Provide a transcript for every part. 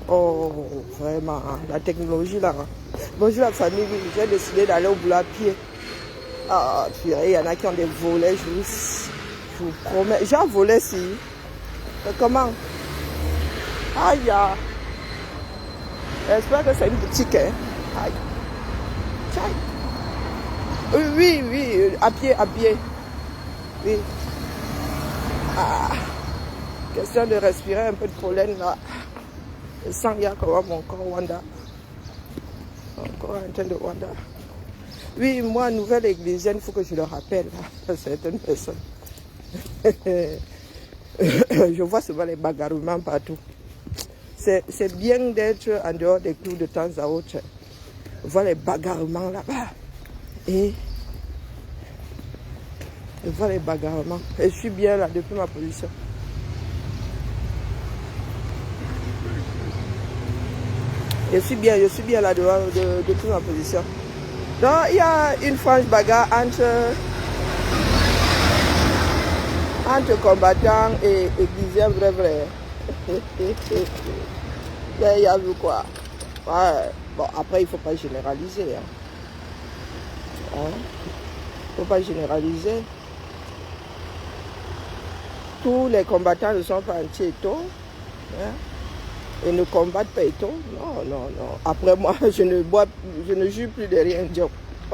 Oh, vraiment, la technologie là. Bonjour la famille, j'ai décidé d'aller au boulot à pied. Ah, purée, il y en a qui ont des volets, je vous promets. J'ai un volet si. Mais comment? Aïe, j'espère que c'est une boutique, hein. Aïe. Aïe. Oui, à pied. Oui. Ah, question de respirer un peu de pollen là. Je sens qu'il y a comment mon corps Wanda. Mon corps en train de Wanda. Oui, moi, nouvelle églisienne, il faut que je le rappelle à certaines personnes. Je vois souvent les bagarrements partout. C'est bien d'être en dehors des clous de temps à autre. Je vois les bagarrements là-bas. Et je vois les bagarrements. Et je suis bien là depuis ma position. Je suis bien là dehors depuis ma position. Donc il y a une franche bagarre entre combattants et églisiens vrai. Il y a vu quoi? Ouais. Bon, après il ne faut pas généraliser. Il ne faut pas généraliser. Tous les combattants ne sont pas anti-étau. Et ne combattent pas étau. Non. Après moi, je ne jure plus de rien. Je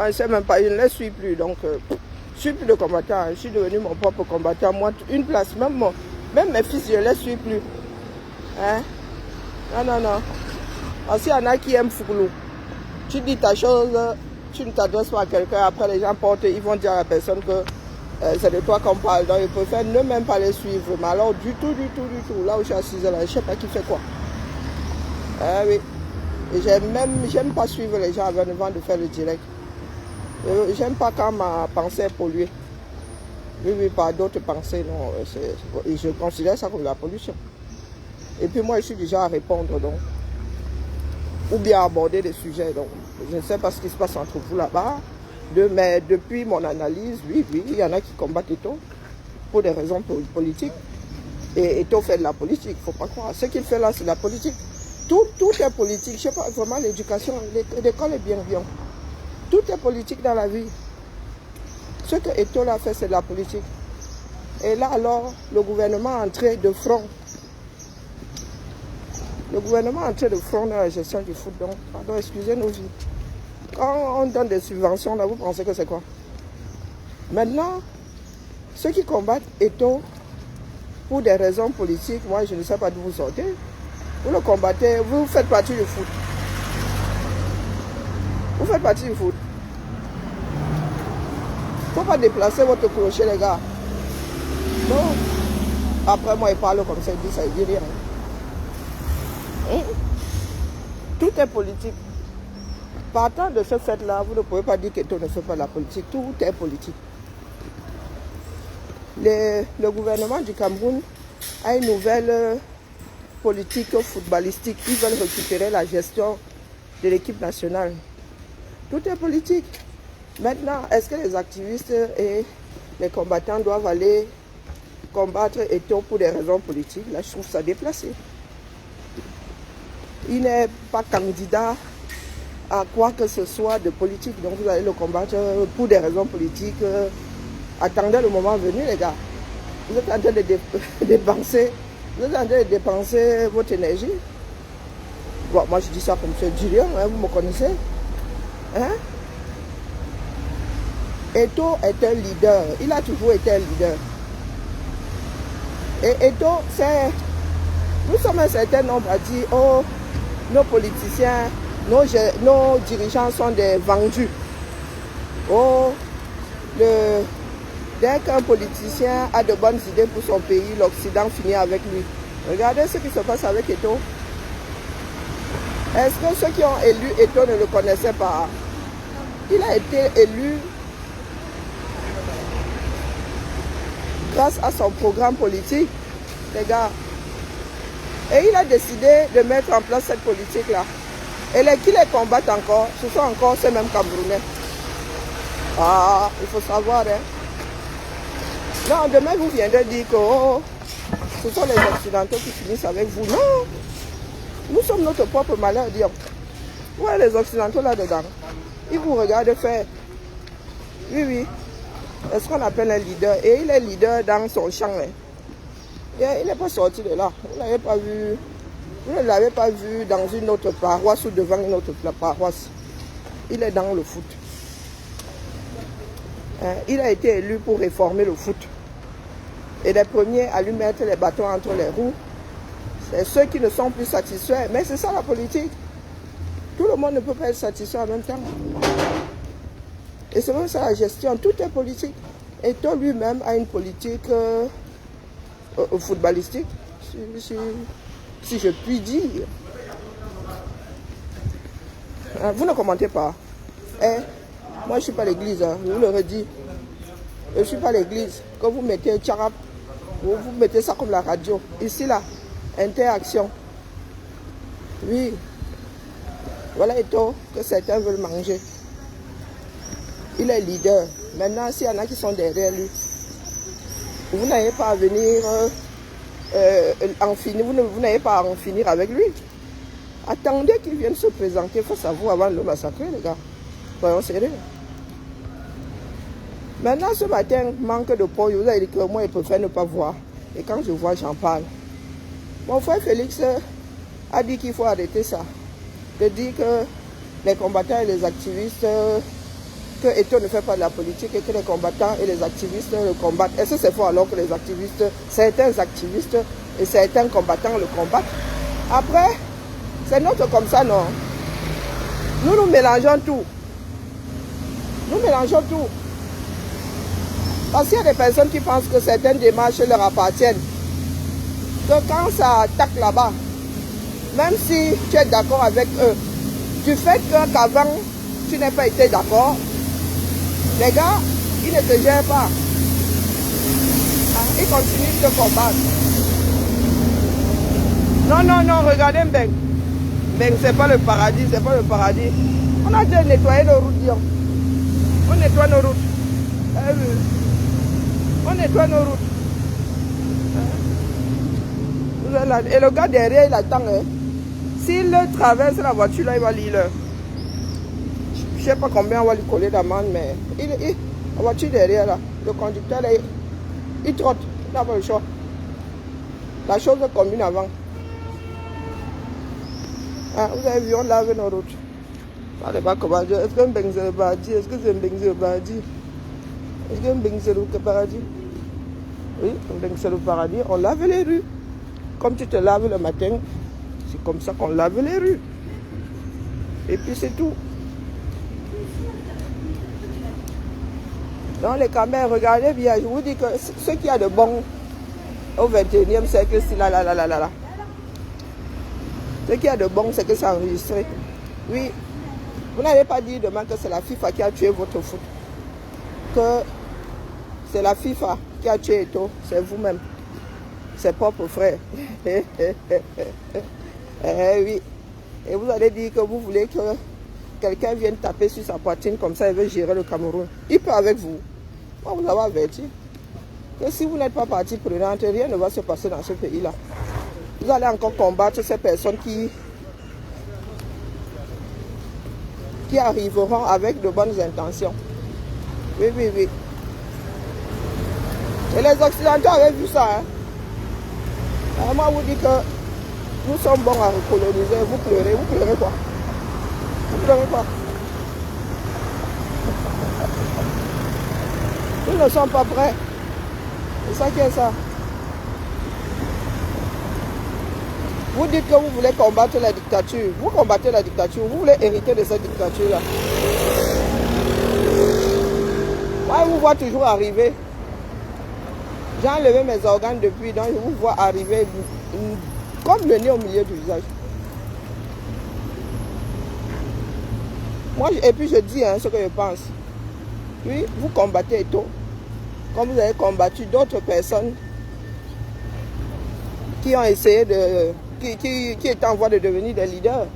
ne sais même pas, je ne les suis plus. Donc, je ne suis plus de combattant. Je suis devenu mon propre combattant. Moi, une place, même mes fils, je ne les suis plus. Hein? Non. Parce qu'il y en a qui aiment Fouloulou. Tu dis ta chose, tu ne t'adresses pas à quelqu'un. Après, les gens portent, ils vont dire à la personne que c'est de toi qu'on parle. Donc, ils préfèrent ne même pas les suivre. Mais alors, du tout. Là où je suis assise, là, je ne sais pas qui fait quoi. Ah oui. J'aime pas suivre les gens avant de faire le direct. J'aime pas quand ma pensée est polluée. Oui, par d'autres pensées, non. Et je considère ça comme la pollution. Et puis moi, je suis déjà à répondre, donc. Ou bien aborder des sujets, donc. Je ne sais pas ce qui se passe entre vous là-bas. Mais depuis mon analyse, oui, il y en a qui combattent Eto pour des raisons politiques. Et Eto fait de la politique, il ne faut pas croire. Ce qu'il fait là, c'est de la politique. Tout est politique. Je ne sais pas, vraiment, l'éducation, l'école est bien. Tout est politique dans la vie. Ce que Eto a fait, c'est de la politique. Et là, alors, le gouvernement est entré de front. Le gouvernement est entré de front dans la gestion du foot. Donc, pardon, excusez nos vies. Quand on donne des subventions, là, vous pensez que c'est quoi? Maintenant, ceux qui combattent Eto pour des raisons politiques, moi, je ne sais pas d'où vous sortez. Vous le combattez, vous faites partie du foot. Vous faites partie du foot. Il ne faut pas déplacer votre clocher, les gars. Non. Après, moi, il parle comme ça, il dit ça, il dit rien. Tout est politique. Partant de ce fait-là, vous ne pouvez pas dire qu'Eto ne fait pas la politique. Tout est politique. Le gouvernement du Cameroun a une nouvelle politique footballistique. Ils veulent récupérer la gestion de l'équipe nationale. Tout est politique. Maintenant, est-ce que les activistes et les combattants doivent aller combattre Eto pour des raisons politiques? Là, je trouve ça déplacé. Il n'est pas candidat à quoi que ce soit de politique. Donc vous allez le combattre pour des raisons politiques. Attendez le moment venu, les gars. Vous êtes en train de dépenser votre énergie. Bon, moi je dis ça comme M. Julien, hein, vous me connaissez. Hein? Eto est un leader. Il a toujours été un leader. Et Eto, nous sommes un certain nombre à dire, oh, nos politiciens, nos dirigeants sont des vendus. Oh, dès qu'un politicien a de bonnes idées pour son pays, l'Occident finit avec lui. Regardez ce qui se passe avec Eto. Est-ce que ceux qui ont élu Eto ne le connaissaient pas? Il a été élu grâce à son programme politique, les gars. Et il a décidé de mettre en place cette politique-là. Et qui les combattent encore, ce sont encore ces mêmes Camerounais. Ah, il faut savoir, hein. Non, demain vous viendrez dire que ce sont les Occidentaux qui finissent avec vous. Non. Nous sommes notre propre malheur, dire. Ouais, les Occidentaux là-dedans. Ils vous regardent faire. Oui, oui. C'est ce qu'on appelle un leader. Et il est leader dans son champ. Hein. Et il n'est pas sorti de là. Vous ne l'avez pas vu. Vous ne l'avez pas vu dans une autre paroisse ou devant une autre paroisse. Il est dans le foot. Hein? Il a été élu pour réformer le foot. Et les premiers à lui mettre les bâtons entre les roues, c'est ceux qui ne sont plus satisfaits. Mais c'est ça la politique. Tout le monde ne peut pas être satisfait en même temps. Et c'est même ça la gestion. Tout est politique. Et toi lui-même a une politique footballistique, si je puis dire. Vous ne commentez pas. Moi, je ne suis pas l'église, hein, je vous le redis. Je ne suis pas l'église. Quand vous mettez Tcharap, vous mettez ça comme la radio. Ici, là, interaction. Oui. Voilà et tout que certains veulent manger. Il est leader. Maintenant, s'il y en a qui sont derrière lui, vous n'avez pas à venir en finir. Vous n'avez pas à en finir avec lui. Attendez qu'il vienne se présenter face à vous avant de le massacrer, les gars. Soyons sérieux. Maintenant, ce matin, manque de poids. Vous avez dit que moi, je préfère ne pas voir. Et quand je vois, j'en parle. Mon frère Félix a dit qu'il faut arrêter ça. De dire que les combattants et les activistes, que Eto ne fait pas de la politique et que les combattants et les activistes le combattent. Est-ce que c'est faux alors que les activistes, certains activistes et certains combattants le combattent? Après, c'est notre comme ça, non? Nous mélangeons tout. Nous mélangeons tout. Parce qu'il y a des personnes qui pensent que certaines démarches leur appartiennent. Que quand ça attaque là-bas, même si tu es d'accord avec eux, du fait qu'avant, tu n'as pas été d'accord, les gars, ils ne te gèrent pas. Ils continuent de te combattre. Non, non, non, regardez Mbeng. Mbeng, c'est pas le paradis, c'est pas le paradis. On a déjà nettoyé nos routes, Dion. On nettoie nos routes. On nettoie nos routes. Et le gars derrière, il attend. Hein. S'il traverse la voiture, là, il va lire. Je ne sais pas combien on va lui coller d'amende, mais la voiture derrière, là, le conducteur, là, il trotte. Il n'a pas le choix. La chose est commune avant. Vous avez vu, on lave nos routes. Est-ce que Mbeng c'est le paradis? Est-ce que c'est Mbeng c'est le paradis? Est-ce que Mbeng c'est le paradis? Oui, Mbeng c'est le paradis. On lave les rues. Comme tu te laves le matin, c'est comme ça qu'on lave les rues. Et puis c'est tout. Dans les caméras, regardez bien, je vous dis que ce qu'il y a de bon au 21e siècle, c'est là. Ce qu'il y a de bon, c'est que c'est enregistré. Oui, vous n'allez pas dire demain que c'est la FIFA qui a tué votre foot. Que c'est la FIFA qui a tué Eto, c'est vous-même. Ses propres frères. Oui. Et vous allez dire que vous voulez que quelqu'un vienne taper sur sa poitrine comme ça, il veut gérer le Cameroun. Il peut avec vous. Moi, vous avez averti que si vous n'êtes pas partie prenante, rien ne va se passer dans ce pays-là. Vous allez encore combattre ces personnes qui arriveront avec de bonnes intentions. Oui. Et les Occidentaux avaient vu ça. Hein? Moi, vous dites que nous sommes bons à recoloniser. Vous pleurez quoi? Vous pleurez quoi? Nous ne sommes pas prêts. C'est ça qui est ça. Vous dites que vous voulez combattre la dictature. Vous combattez la dictature. Vous voulez hériter de cette dictature-là. Moi, je vous vois toujours arriver. J'ai enlevé mes organes depuis, donc je vous vois arriver comme le nez au milieu du visage. Moi, et puis je dis ce que je pense. Oui, vous combattez Eto, comme vous avez combattu d'autres personnes qui ont essayé de... qui étaient en voie de devenir des leaders.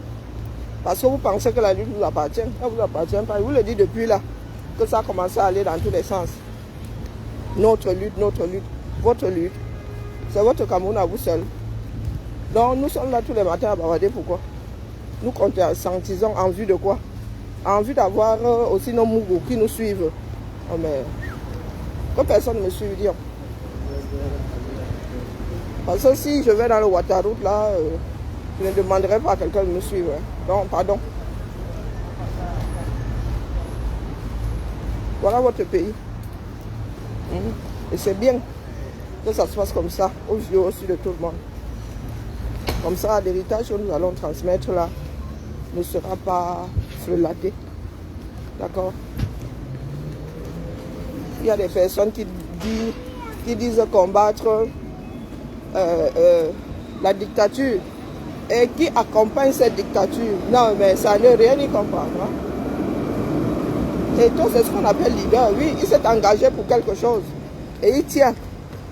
Parce que vous pensez que la lutte vous appartient. Ça ne vous appartient pas. Je vous le dis depuis là, que ça a commencé à aller dans tous les sens. Notre lutte, votre lutte. C'est votre Cameroun à vous seul. Donc nous sommes là tous les matins à bavarder, pourquoi? Nous conscientisons en vue de quoi? En vue d'avoir aussi nos mougos qui nous suivent. Oh, mais que personne ne me suive, dire. Parce que si je vais dans le Waterroute, là, je ne demanderai pas à quelqu'un de me suivre. Hein. Non, pardon. Voilà votre pays. Et c'est bien que ça se passe comme ça, aux yeux aussi de tout le monde. Comme ça, l'héritage que nous allons transmettre là ne sera pas frelaté. D'accord? Il y a des personnes qui disent combattre la dictature et qui accompagnent cette dictature. Non, mais ça ne rien y comprendre. Hein? Et tout, c'est ce qu'on appelle leader. Oui, il s'est engagé pour quelque chose. Et il tient.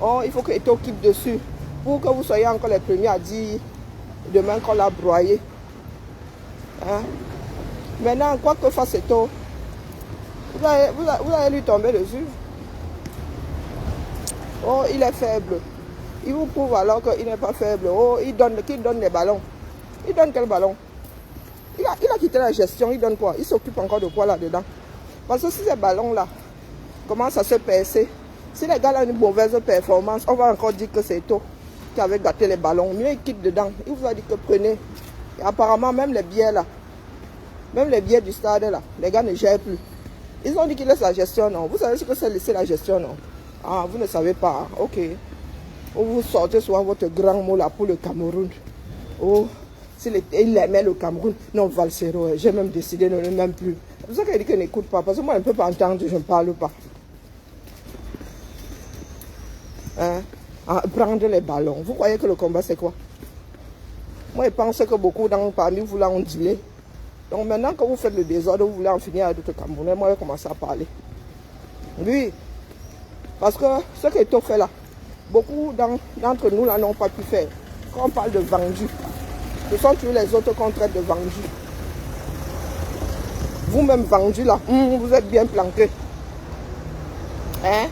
Oh, il faut que Eto quitte dessus. Pour que vous soyez encore les premiers à dire demain qu'on l'a broyé. Hein? Maintenant, quoi que fasse Eto, vous allez lui tomber dessus. Oh, il est faible. Il vous prouve alors qu'il n'est pas faible. Oh, il donne les ballons. Il donne quel ballon? Il a quitté la gestion. Il donne quoi? Il s'occupe encore de quoi là-dedans? Parce que si ces ballons-là commencent à se percer, si les gars ont une mauvaise performance, on va encore dire que c'est Eto qui avait gâté les ballons. Mieux il quitte dedans. Il vous a dit que prenez. Et apparemment, même les billets là, même les billets du stade là, les gars ne gèrent plus. Ils ont dit qu'ils laissent la gestion, non? Vous savez ce que c'est laisser la gestion, non? Ah, vous ne savez pas. Ok. Vous sortez souvent votre grand mot là pour le Cameroun. Oh, il aimait le Cameroun. Non, Valsero, j'ai même décidé de ne même plus. C'est pour ça qu'il dit qu'il n'écoute pas. Parce que moi, je ne peux pas entendre, je ne parle pas. Hein? Prendre les ballons. Vous croyez que le combat, c'est quoi? Moi, je pense que beaucoup parmi vous là ont dealé. Donc maintenant que vous faites le désordre, vous voulez en finir avec d'autres Camerounais, moi, je vais commencer à parler. Oui. Parce que ce que Eto fait là, beaucoup d'entre nous là n'ont pas pu faire. Quand on parle de vendus, ce sont tous les autres qu'on traite de vendus. Vous-même vendus là, vous êtes bien planqués. Hein?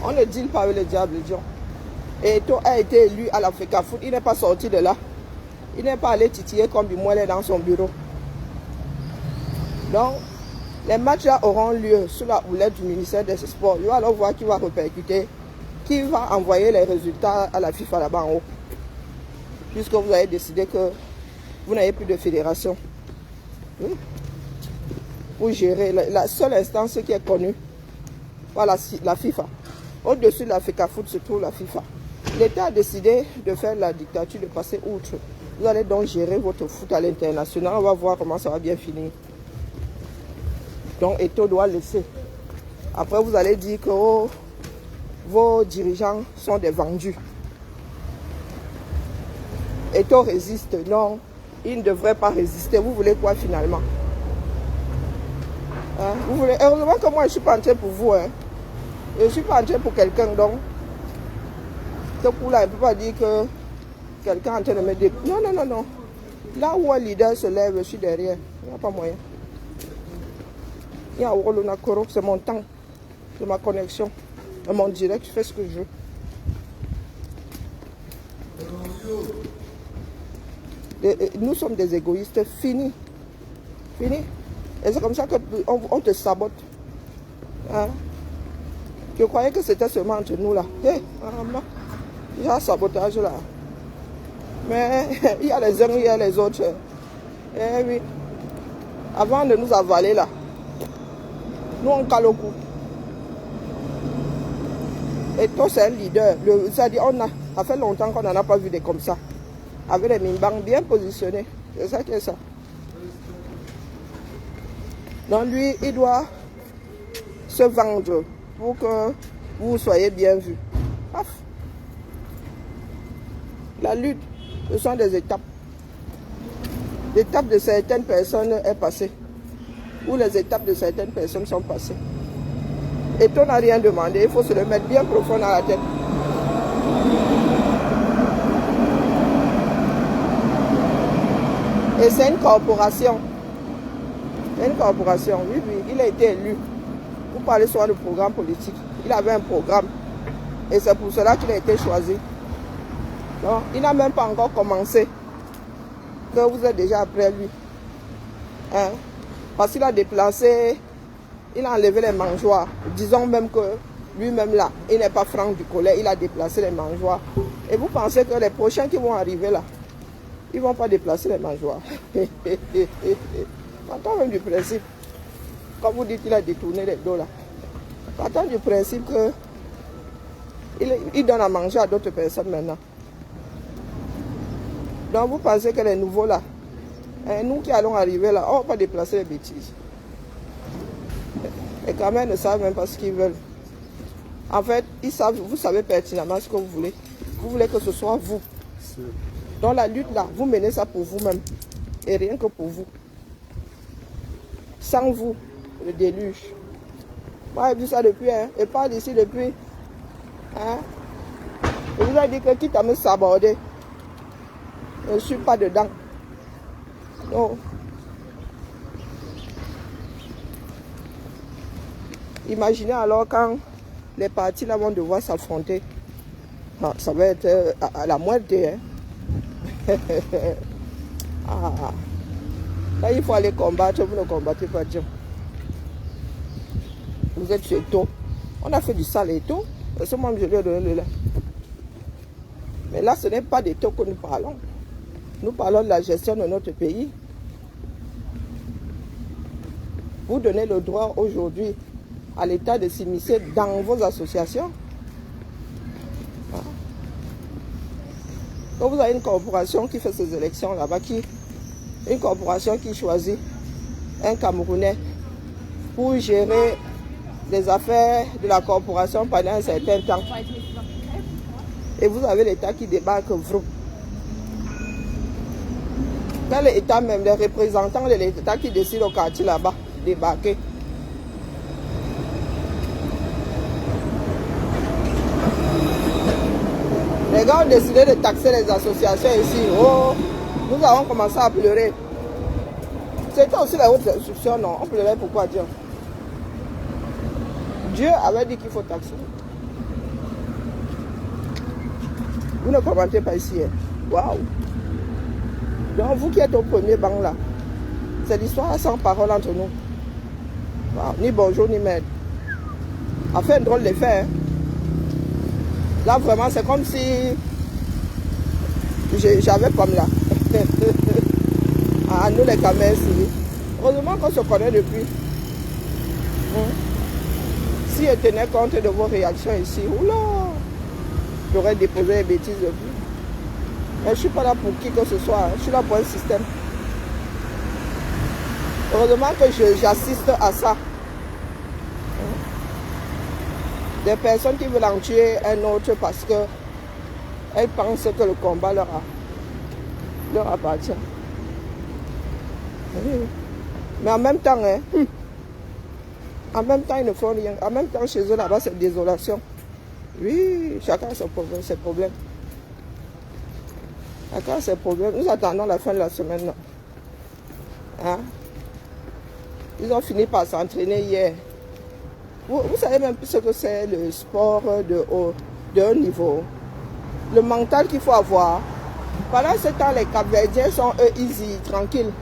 On ne deal pas avec le diable, Dieu. Et Eto a été élu à l'Africa Foot. Il n'est pas sorti de là. Il n'est pas allé titiller comme du moelle dans son bureau. Donc, les matchs là auront lieu sous la houlette du ministère des Sports. Il va alors voir qui va répercuter, qui va envoyer les résultats à la FIFA là-bas en haut. Puisque vous avez décidé que vous n'avez plus de fédération. Oui. Pour gérer la seule instance qui est connue par la FIFA. Au-dessus de l'Africa Foot se trouve la FIFA. L'État a décidé de faire la dictature, de passer outre. Vous allez donc gérer votre foot à l'international. On va voir comment ça va bien finir. Donc Eto doit laisser. Après vous allez dire que vos dirigeants sont des vendus. Eto résiste. Non, il ne devrait pas résister. Vous voulez quoi finalement? Hein? Vous voulez... Heureusement que moi je suis pas entré pour vous. Hein? Je ne suis pas entré pour quelqu'un. Donc ce coup-là, il ne peut pas dire que quelqu'un est en train de me dire. Non, non, non, non. Là où un leader se lève, je suis derrière. Il n'y a pas moyen. Il y a Orolonakoro, c'est mon temps, c'est ma connexion, mon direct, je fais ce que je veux. Nous sommes des égoïstes, fini. Fini. Et c'est comme ça qu'on te sabote. Hein? Je croyais que c'était seulement entre nous là. Hey, il y a un sabotage là. Mais il y a les uns, il y a les autres. Eh oui. Avant de nous avaler là, nous on cale au cou. Et toi c'est un leader. C'est-à-dire ça fait longtemps qu'on n'en a pas vu des comme ça. Avec les mimbangs bien positionnés. C'est ça qui est ça. Donc lui, il doit se vendre pour que vous soyez bien vu. Paf. La lutte, ce sont des étapes. L'étape de certaines personnes est passée. Ou les étapes de certaines personnes sont passées. Et on n'a rien demandé, il faut se le mettre bien profond dans la tête. Et c'est une corporation. C'est une corporation, oui, oui, il a été élu. Vous parlez souvent de programme politique. Il avait un programme. Et c'est pour cela qu'il a été choisi. Non, il n'a même pas encore commencé. Que vous êtes déjà après lui. Hein? Parce qu'il a déplacé, il a enlevé les mangeoires. Disons même que lui-même là, il n'est pas franc du collet, il a déplacé les mangeoires. Et vous pensez que les prochains qui vont arriver là, ils ne vont pas déplacer les mangeoires. Partant même du principe, comme vous dites, il a détourné les dos là. Partant du principe que il donne à manger à d'autres personnes maintenant. Donc vous pensez que les nouveaux là, nous qui allons arriver là, on ne va pas déplacer les bêtises. Et quand même, ils ne savent même pas ce qu'ils veulent. En fait, ils savent, vous savez pertinemment ce que vous voulez. Vous voulez que ce soit vous. Dans la lutte là, vous menez ça pour vous-même. Et rien que pour vous. Sans vous, le déluge. Moi, j'ai vu ça depuis, hein. Et pas d'ici depuis. Hein. Je vous ai dit que quitte à me saborder, je ne suis pas dedans. Non. Imaginez alors quand les partis là vont devoir s'affronter. Ah, ça va être à la moitié. Hein. Ah. Là, il faut aller combattre, vous ne combattez pas Dieu. Vous êtes sur Eto. On a fait du sale Eto. Parce que moi, je lui ai donné le lait. Mais là, ce n'est pas d'Eto que nous parlons. Nous parlons de la gestion de notre pays. Vous donnez le droit aujourd'hui à l'État de s'immiscer dans vos associations. Donc vous avez une corporation qui fait ces élections là-bas, une corporation qui choisit un Camerounais pour gérer les affaires de la corporation pendant un certain temps. Et vous avez l'État qui débarque vous. Quand l'État même, les représentants de l'État qui décident au quartier là-bas, débarquer. Les gars ont décidé de taxer les associations ici. Oh, nous avons commencé à pleurer. C'était aussi la haute instruction, non? On pleurait pourquoi Dieu? Dieu avait dit qu'il faut taxer. Vous ne commentez pas ici. Hein? Waouh! Donc vous qui êtes au premier banc là, c'est l'histoire sans parole entre nous. Wow. Ni bonjour ni merde. A fait un drôle d'effet. Hein? Là vraiment c'est comme si j'avais comme là. Ah, nous les caméras ici. Heureusement qu'on se connaît depuis. Si je tenais compte de vos réactions ici, oula, j'aurais déposé les bêtises depuis. Mais je ne suis pas là pour qui que ce soit, je suis là pour un système. Heureusement que j'assiste à ça. Des personnes qui veulent en tuer un autre parce qu'elles pensent que le combat leur appartient. Mais en même temps, en même temps, ils ne font rien. En même temps, chez eux, là-bas, c'est désolation. Oui, chacun a ses problèmes. Chacun a ses problèmes. Nous attendons la fin de la semaine. Hein? Ils ont fini par s'entraîner hier. Vous savez même plus ce que c'est le sport de haut niveau. Le mental qu'il faut avoir. Pendant ce temps, les Cap-Verdiens sont eux easy, tranquilles.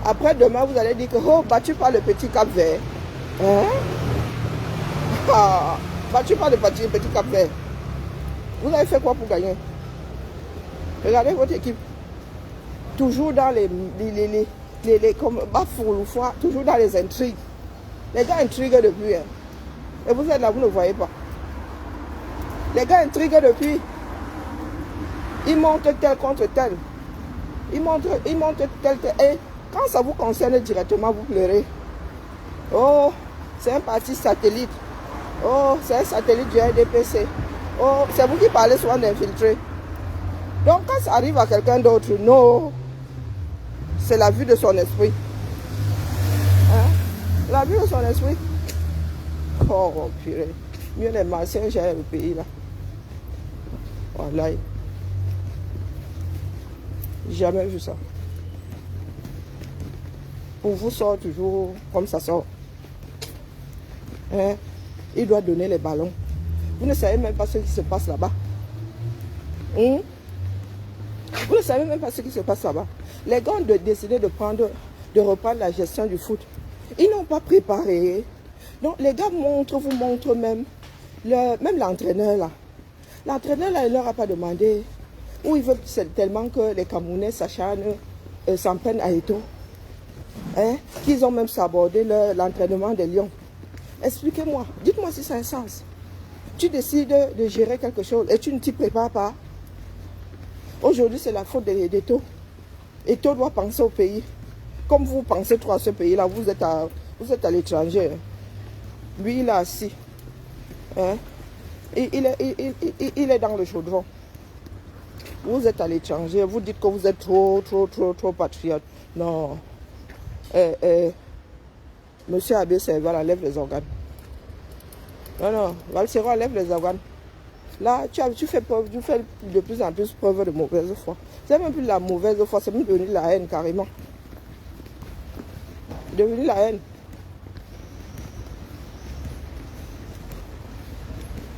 Après demain, vous allez dire que oh, battu par le petit Cap-Vert. Hein? Ah, battu par le petit Cap-Vert. Vous avez fait quoi pour gagner? Regardez votre équipe. Toujours dans comme Bafourloufoua, toujours dans les intrigues. Les gars intriguent depuis. Hein. Et vous êtes là, vous ne voyez pas. Les gars intriguent depuis. Ils montent tel contre tel. Ils montent tel. Et quand ça vous concerne directement, vous pleurez. Oh, c'est un parti satellite. Oh, c'est un satellite du RDPC. Oh, c'est vous qui parlez souvent d'infiltrer. Donc quand ça arrive à quelqu'un d'autre, non. C'est la vue de son esprit. Hein? La vue de son esprit. Oh, purée. Mieux les Martiens gèrent le pays là. Voilà. Jamais vu ça. Pour vous sort toujours comme ça sort. Hein? Il doit donner les ballons. Vous ne savez même pas ce qui se passe là-bas. Vous ne savez même pas ce qui se passe là-bas. Les gars ont décidé de reprendre la gestion du foot. Ils n'ont pas préparé. Donc les gars vous montrent même l'entraîneur là. L'entraîneur là, il ne leur a pas demandé. Ou il veut tellement que les Camerounais s'acharnent, s'en prennent à Eto'o. Hein? Qu'ils ont même sabordé l'entraînement des Lions. Expliquez-moi, dites-moi si ça a un sens. Tu décides de gérer quelque chose et tu ne t'y prépares pas. Aujourd'hui, c'est la faute d'Eto'o. Eto'o doit penser au pays. Comme vous pensez trop à ce pays-là, vous êtes à l'étranger. Lui, il est assis. Hein? Il est dans le chaudron. Vous êtes à l'étranger, vous dites que vous êtes trop patriote. Non. Monsieur Abbé Serval enlève les organes. Non, Valsero enlève les organes. Là, tu fais de plus en plus preuve de mauvaise foi. C'est même plus la mauvaise foi, c'est même devenu la haine carrément. Devenu la haine.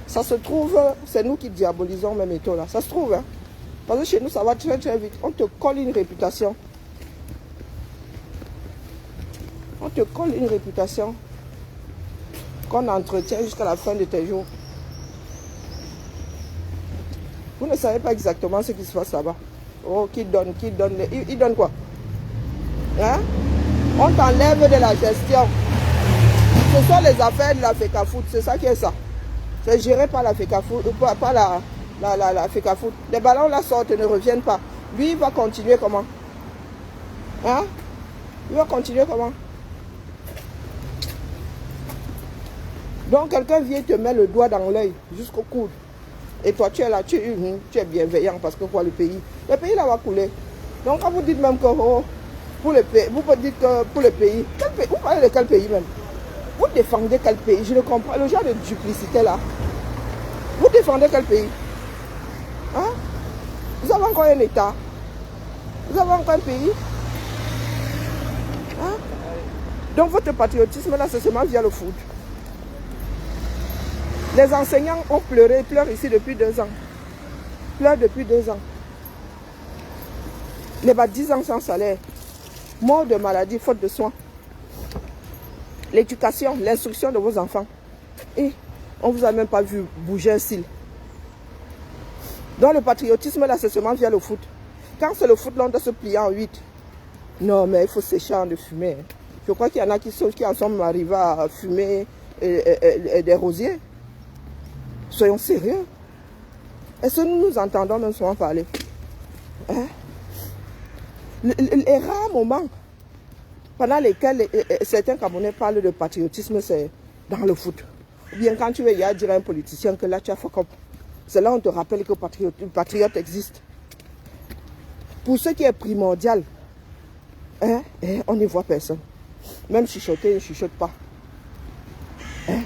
Ça se trouve, c'est nous qui diabolisons même Eto'o là. Ça se trouve, hein. Parce que chez nous, ça va très vite. On te colle une réputation. On te colle une réputation qu'on entretient jusqu'à la fin de tes jours. Vous ne savez pas exactement ce qui se passe là-bas. Oh, qui donne il donne quoi? Hein? On t'enlève de la gestion. Ce sont les affaires de la FECAFOOT, c'est ça qui est ça. C'est géré par la FECAFOOT, par la FECAFOOT. Les ballons là sortent et ne reviennent pas. Lui, il va continuer comment? Hein? Il va continuer comment? Donc quelqu'un vient te mettre le doigt dans l'œil jusqu'au coude. Et toi tu es là, tu es bienveillant parce que quoi le pays là va couler. Donc quand vous dites même que pour le pays, vous pouvez dire que pour le pays, vous parlez de quel pays même? Vous défendez quel pays? Je ne comprends le genre de duplicité là. Vous défendez quel pays? Hein? Vous avez encore un État? Vous avez encore un pays? Hein? Donc votre patriotisme là, c'est seulement via le foot. Les enseignants ont pleuré, ils pleurent ici depuis 2 ans. Ils pleurent depuis 2 ans. Les 10 ans sans salaire. Mort de maladie, faute de soins. L'éducation, l'instruction de vos enfants. Et on ne vous a même pas vu bouger un cil. Donc le patriotisme là, c'est seulement via le foot. Quand c'est le foot, là, on doit se plier en 8. Non, mais il faut sécher en de fumer. Je crois qu'il y en a qui en sont arrivés à fumer des rosiers. Soyons sérieux. Est-ce que nous entendons même souvent parler? Hein? Les rares moments pendant lesquels certains Camerounais parlent de patriotisme, c'est dans le foot. Ou bien quand tu veux y dire à un politicien que là tu as fuck up. C'est là on te rappelle que le patriote existe. Pour ce qui est primordial, hein, on n'y voit personne. Même chuchoter, il ne chuchote pas. Hein?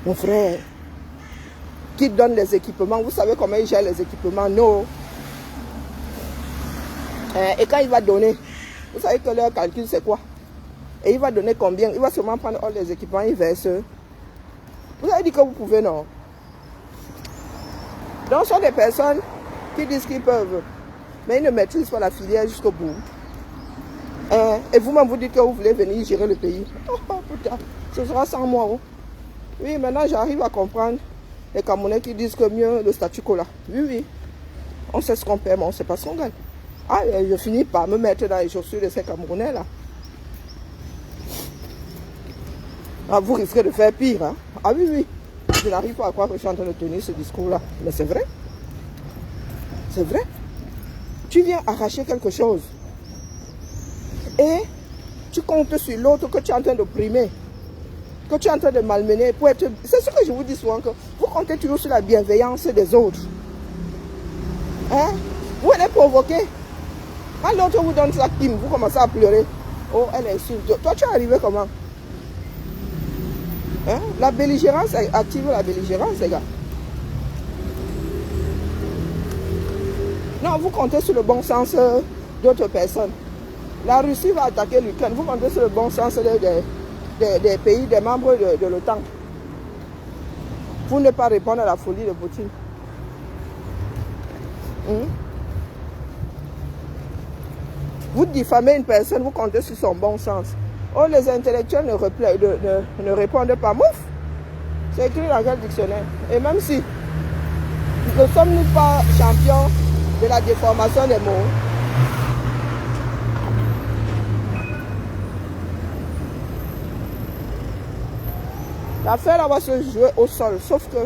Mon frère, qui donne les équipements, vous savez comment il gère les équipements? Non. Et quand il va donner, vous savez que leur calcul c'est quoi? Et il va donner combien? Il va seulement prendre all les équipements, il verse. Vous avez dit que vous pouvez, non? Donc ce sont des personnes qui disent qu'ils peuvent, mais ils ne maîtrisent pas la filière jusqu'au bout. Et vous-même vous dites que vous voulez venir gérer le pays. Oh putain, ce sera 100 mois. Oh. Oui, maintenant j'arrive à comprendre les Camerounais qui disent que mieux le statu quo là. Oui. On sait ce qu'on paie, mais on ne sait pas ce qu'on gagne. Ah, je finis par me mettre dans les chaussures de ces Camerounais là. Ah, vous risquez de faire pire. Hein? Ah oui. Je n'arrive pas à croire que je suis en train de tenir ce discours-là. Mais c'est vrai. C'est vrai. Tu viens arracher quelque chose. Et tu comptes sur l'autre que tu es en train d'opprimer. Que tu es en train de malmener. C'est ce que je vous dis souvent. Que vous comptez toujours sur la bienveillance des autres. Hein? Vous allez provoquer. Quand l'autre vous donne sa kim, vous commencez à pleurer. Oh, elle insulte. Toi, tu es arrivé comment? Hein? La belligérance active la belligérance, les gars. Non, vous comptez sur le bon sens d'autres personnes. La Russie va attaquer l'Ukraine. Vous comptez sur le bon sens des pays, des membres de l'OTAN. Pour ne pas répondre à la folie de Poutine. Vous diffamez une personne, vous comptez sur son bon sens. Oh, les intellectuels ne répondent pas. Mouf! C'est écrit dans quel dictionnaire? Et même si ne sommes-nous pas champions de la déformation des mots? L'affaire là va se jouer au sol, sauf que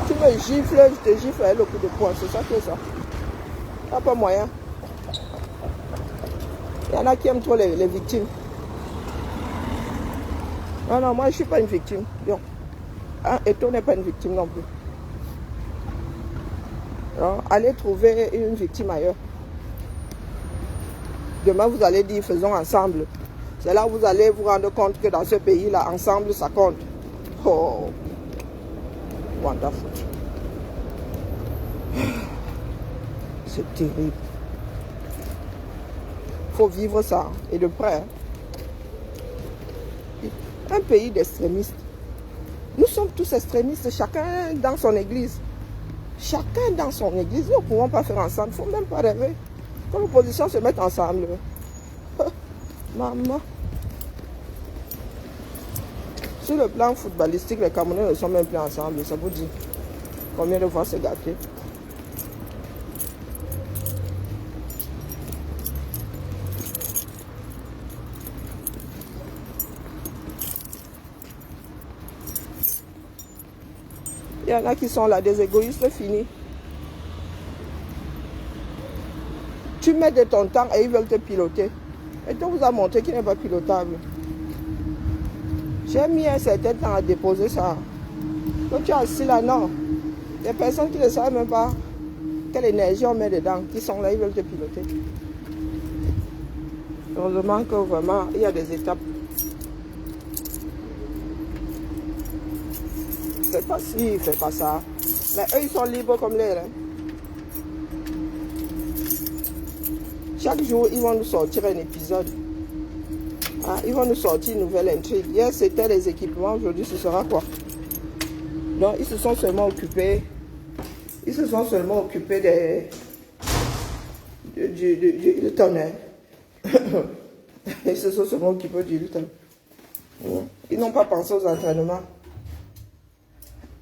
tu me gifles, je te gifle avec le coup de poing, c'est ça que ça. Il n'y a pas moyen. Il y en a qui aiment trop les victimes. Non, non, moi je ne suis pas une victime. Non. Hein, et toi n'est pas une victime non plus. Non, allez trouver une victime ailleurs. Demain vous allez dire faisons ensemble. C'est là où vous allez vous rendre compte que dans ce pays-là, ensemble, ça compte. Oh, wonderful. C'est terrible. Il faut vivre ça, et de près. Un pays d'extrémistes. Nous sommes tous extrémistes, chacun dans son église. Chacun dans son église. Nous ne pouvons pas faire ensemble. Il ne faut même pas rêver. Quand l'opposition se met ensemble. Maman. Sur le plan footballistique, les Camerounais ne sont même plus ensemble. Ça vous dit combien de fois c'est gâté. Il y en a qui sont là, des égoïstes finis. Tu mets de ton temps et ils veulent te piloter. Et toi, vous a montré qu'il n'est pas pilotable. J'ai mis un certain temps à déposer ça. Quand tu es assis là, non. Des personnes qui ne savent même pas quelle énergie on met dedans, qui sont là, ils veulent te piloter. Heureusement que vraiment, il y a des étapes. Fais pas ci, fais pas ça. Mais eux, ils sont libres comme l'air. Hein. Chaque jour, ils vont nous sortir un épisode. Ah, ils vont nous sortir une nouvelle intrigue. Hier, c'était les équipements. Aujourd'hui, ce sera quoi? Non, ils se sont seulement occupés. Ils se sont seulement occupés du Hilton. Hein. Ils se sont seulement occupés du Hilton. Ils n'ont pas pensé aux entraînements.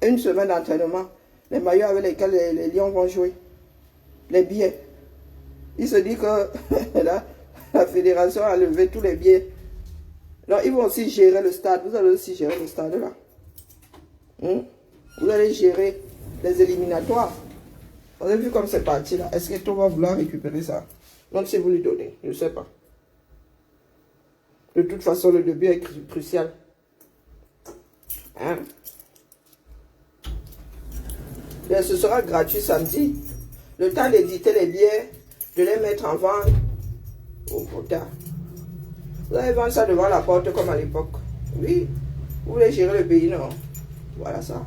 Une semaine d'entraînement. Les maillots avec lesquels les Lions vont jouer. Les billets. Ils se disent que la fédération a levé tous les billets. Alors, ils vont aussi gérer le stade. Vous allez aussi gérer le stade là. Vous allez gérer les éliminatoires. Vous avez vu comme c'est parti là. Est-ce que toi va vouloir récupérer ça? Non, c'est vous lui donner. Je ne sais pas. De toute façon, le début est crucial. Hein? Bien, ce sera gratuit samedi. Le temps d'éditer les billets, de les mettre en vente. Oh, putain. Vous allez vendre ça devant la porte comme à l'époque. Oui. Vous voulez gérer le pays, non? Voilà ça.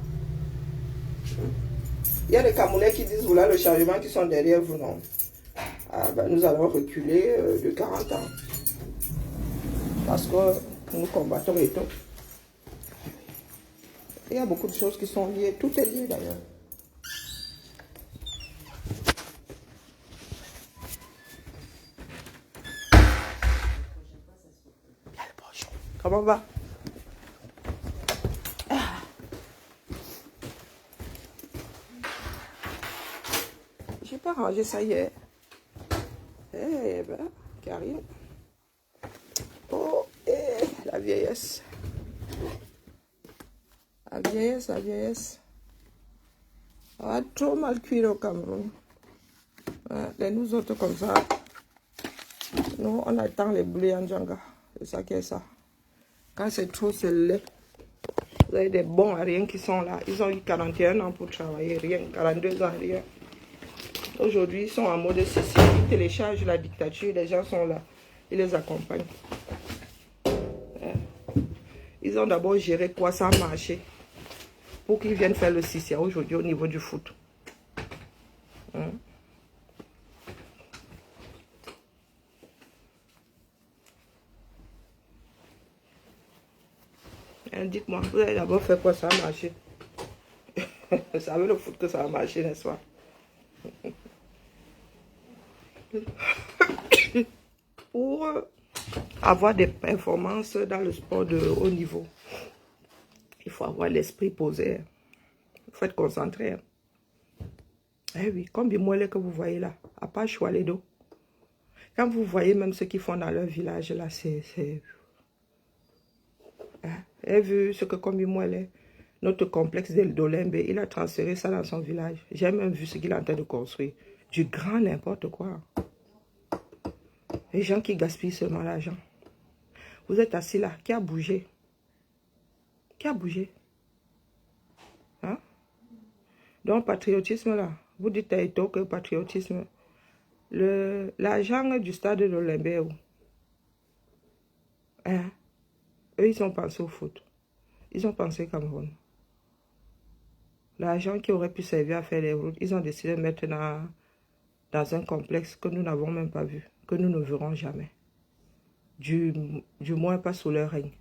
Il y a des Camerounais qui disent, voilà le changement qui sont derrière vous, non? Ah, ben, nous allons reculer de 40 ans. Parce que nous combattons et tout. Il y a beaucoup de choses qui sont liées. Tout est lié d'ailleurs. Comment va? J'ai pas rangé ça hier. Eh ben, Karine. Oh, la vieillesse. La vieillesse, la vieillesse. On va trop mal cuire au Cameroun. Les nous autres comme ça. Nous, on attend les boulets en Djanga. C'est ça qui est ça. Quand c'est trop, c'est laid. Vous avez des bons à rien qui sont là. Ils ont eu 41 ans pour travailler, rien. 42 ans, rien. Aujourd'hui, ils sont en mode ceci. Ils téléchargent la dictature. Les gens sont là. Ils les accompagnent. Ils ont d'abord géré quoi ça a marché. Pour qu'ils viennent faire le CCA aujourd'hui au niveau du foot. Dites-moi, vous avez d'abord fait quoi ça a marché? Vous savez le foot que ça a marché, n'est-ce pas? Pour avoir des performances dans le sport de haut niveau, il faut avoir l'esprit posé. Il faut être concentré. Eh oui, comme Bimoile que vous voyez là, à part Choualedo. Quand vous voyez même ce qu'ils font dans leur village là, c'est... Hein? J'ai vu ce que Kombimouele, notre complexe d'Olembe, il a transféré ça dans son village. J'ai même vu ce qu'il est en train de construire. Du grand n'importe quoi. Les gens qui gaspillent seulement l'argent. Vous êtes assis là, qui a bougé? Qui a bougé? Hein? Donc, patriotisme là, vous dites à Eto que patriotisme, l'argent du stade de l'Olembe, hein? Eux, ils ont pensé au foot. Ils ont pensé Cameroun. L'argent qui aurait pu servir à faire les routes, ils ont décidé de mettre dans un complexe que nous n'avons même pas vu, que nous ne verrons jamais. Du moins pas sous leur règne.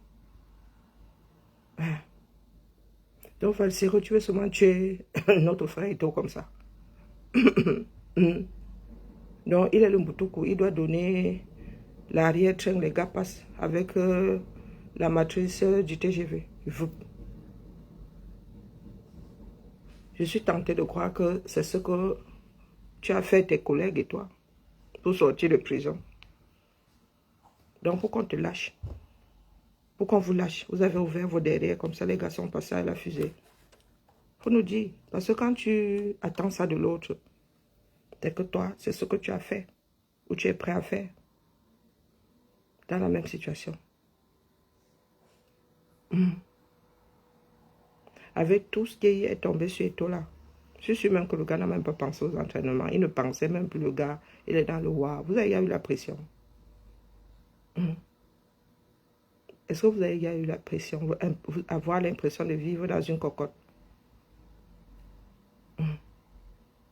Hein? Donc, Valsero, tu veux seulement tuer notre frère Eto comme ça. Donc, il est le Moutoukou, il doit donner l'arrière-train, les gars passent avec la matrice du TGV. Je suis tenté de croire que c'est ce que tu as fait tes collègues et toi pour sortir de prison. Donc, pour qu'on te lâche, pour qu'on vous lâche, vous avez ouvert vos derrière, comme ça les gars sont passés à la fusée. Faut nous dire, parce que quand tu attends ça de l'autre, c'est que toi, c'est ce que tu as fait, ou tu es prêt à faire, dans la même situation. Avec tout ce qui est tombé sur Eto là, je suis sûr même que le gars n'a même pas pensé aux entraînements. Il ne pensait même plus, le gars, il est dans le roi. Vous avez eu la pression. Est-ce que vous avez eu la pression, avoir l'impression de vivre dans une cocotte?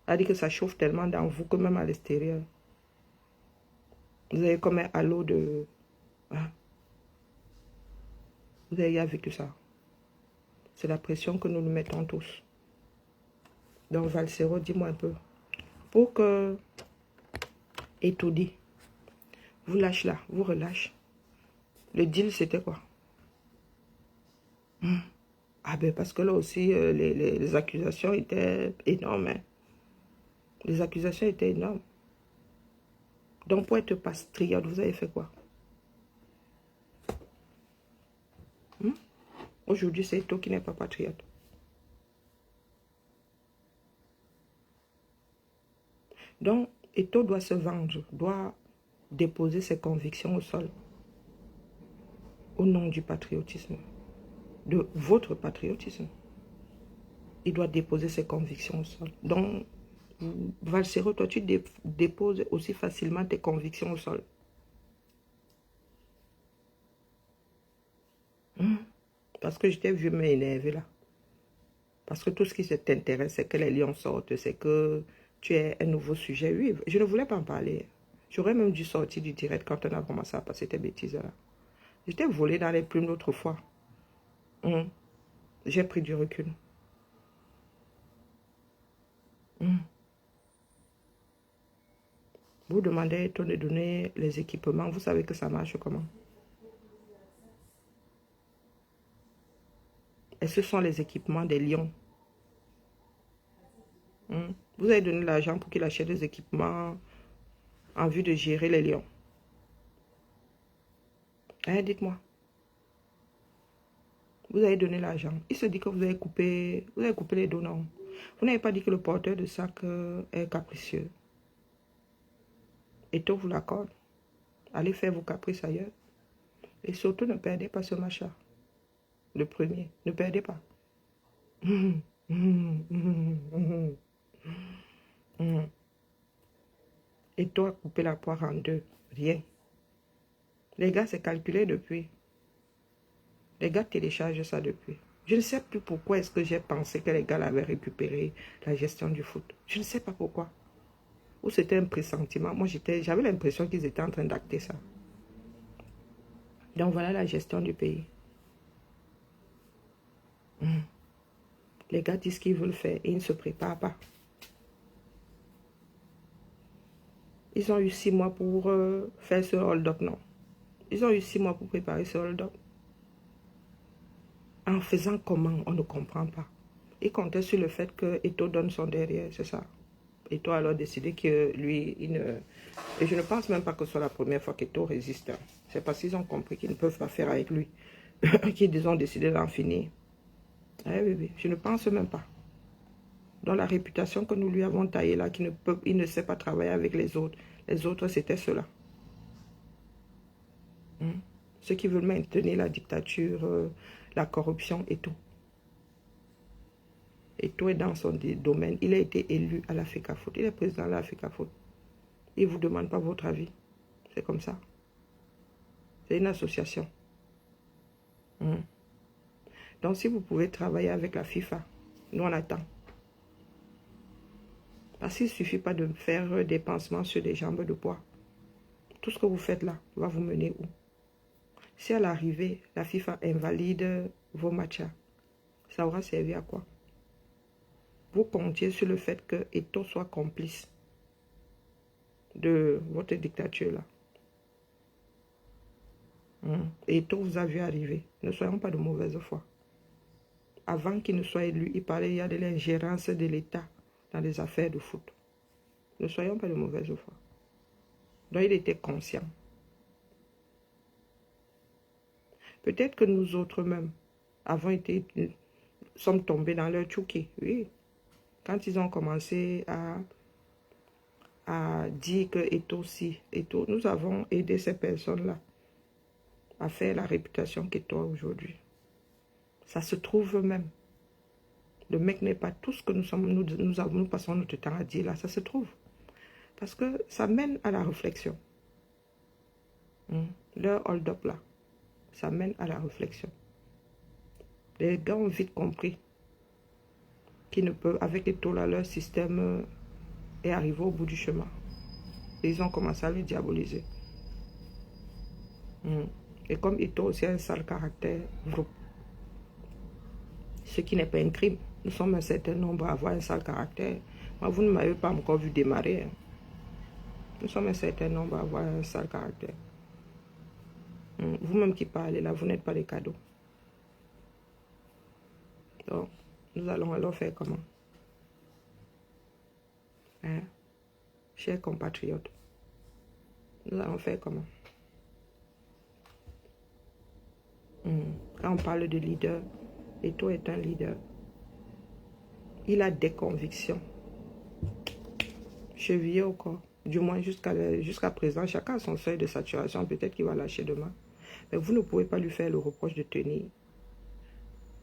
A dit que ça chauffe tellement dans vous que même à l'extérieur. Vous avez comme un halo de... Hein? Vous avez vécu ça. C'est la pression que nous nous mettons tous. Donc Valsero, dis-moi un peu. Pour que Eto dit, vous lâchez là, vous relâchez. Le deal, c'était quoi? Ah ben parce que là aussi, les accusations étaient énormes. Hein. Les accusations étaient énormes. Donc pour être patriote, vous avez fait quoi? Aujourd'hui, c'est Eto qui n'est pas patriote. Donc, Eto doit se vendre, doit déposer ses convictions au sol. Au nom du patriotisme. De votre patriotisme. Il doit déposer ses convictions au sol. Donc, Valsero, toi, tu déposes aussi facilement tes convictions au sol. Parce que je t'ai vu m'énerver là. Parce que tout ce qui t'intéresse, c'est que les lions sortent, c'est que tu es un nouveau sujet. Oui, je ne voulais pas en parler. J'aurais même dû sortir du direct quand on a commencé à passer tes bêtises là. Je t'ai volé dans les plumes l'autre fois. J'ai pris du recul. Vous demandez de donner les équipements. Vous savez que ça marche comment? Et ce sont les équipements des lions. Vous avez donné l'argent pour qu'il achète des équipements en vue de gérer les lions. Hein, dites-moi. Vous avez donné l'argent. Il se dit que vous avez coupé les dos, non. Vous n'avez pas dit que le porteur de sac est capricieux. Et tout vous l'accorde. Allez faire vos caprices ailleurs. Et surtout, ne perdez pas ce match-là. Le premier. Ne perdez pas. Et toi, couper la poire en deux. Rien. Les gars, c'est calculé depuis. Les gars téléchargent ça depuis. Je ne sais plus pourquoi est-ce que j'ai pensé que les gars avaient récupéré la gestion du foot. Je ne sais pas pourquoi. Ou c'était un pressentiment. Moi, j'avais l'impression qu'ils étaient en train d'acter ça. Donc, voilà la gestion du pays. Les gars disent qu'ils veulent faire et ils ne se préparent pas. Ils ont eu 6 mois pour faire ce hold-up, non. Ils ont eu 6 mois pour préparer ce hold-up. En faisant comment, on ne comprend pas. Ils comptaient sur le fait que Eto'o donne son derrière, c'est ça. Eto'o a alors décidé que lui, il ne... Et je ne pense même pas que ce soit la première fois qu'Eto'o résiste. C'est parce qu'ils ont compris qu'ils ne peuvent pas faire avec lui. Qu'ils ont décidé d'en finir. Eh oui, oui, je ne pense même pas. Dans la réputation que nous lui avons taillée là, il ne sait pas travailler avec les autres. Les autres, c'était cela. Ceux qui veulent maintenir la dictature, la corruption et tout. Et tout est dans son domaine. Il a été élu à l'Africafoot. Il est président de l'Africafoot. Il ne vous demande pas votre avis. C'est comme ça. C'est une association. Donc si vous pouvez travailler avec la FIFA, nous on attend. Parce qu'il ne suffit pas de faire des pansements sur des jambes de bois. Tout ce que vous faites là va vous mener où? Si à l'arrivée, la FIFA invalide vos matchs, ça aura servi à quoi? Vous comptiez sur le fait que Eto'o soit complice de votre dictature là. Eto'o vous a vu arriver. Ne soyons pas de mauvaise foi. Avant qu'il ne soit élu, il parlait, il y a de l'ingérence de l'État dans les affaires de foot. Ne soyons pas de mauvaise foi. Donc il était conscient. Peut-être que nous autres même sommes tombés dans leur tchouki, oui. Quand ils ont commencé à dire que Eto'o si, Eto'o, nous avons aidé ces personnes-là à faire la réputation qu'Eto'o a aujourd'hui. Ça se trouve même. Le mec n'est pas tout ce que nous passons notre temps à dire là, ça se trouve. Parce que ça mène à la réflexion. Leur hold-up là, ça mène à la réflexion. Les gars ont vite compris qu'ils ne peuvent, avec Eto'o là, leur système est arrivé au bout du chemin. Et ils ont commencé à les diaboliser. Et comme Eto'o aussi a un sale caractère, ce qui n'est pas un crime. Nous sommes un certain nombre à avoir un sale caractère. Moi, vous ne m'avez pas encore vu démarrer. Nous sommes un certain nombre à avoir un sale caractère. Vous-même qui parlez là, vous n'êtes pas des cadeaux. Donc, nous allons alors faire comment? Chers compatriotes, nous allons faire comment? Quand on parle de leader, Eto'o est un leader. Il a des convictions. Chevillé au corps. Du moins jusqu'à présent, chacun a son seuil de saturation. Peut-être qu'il va lâcher demain. Mais vous ne pouvez pas lui faire le reproche de tenir.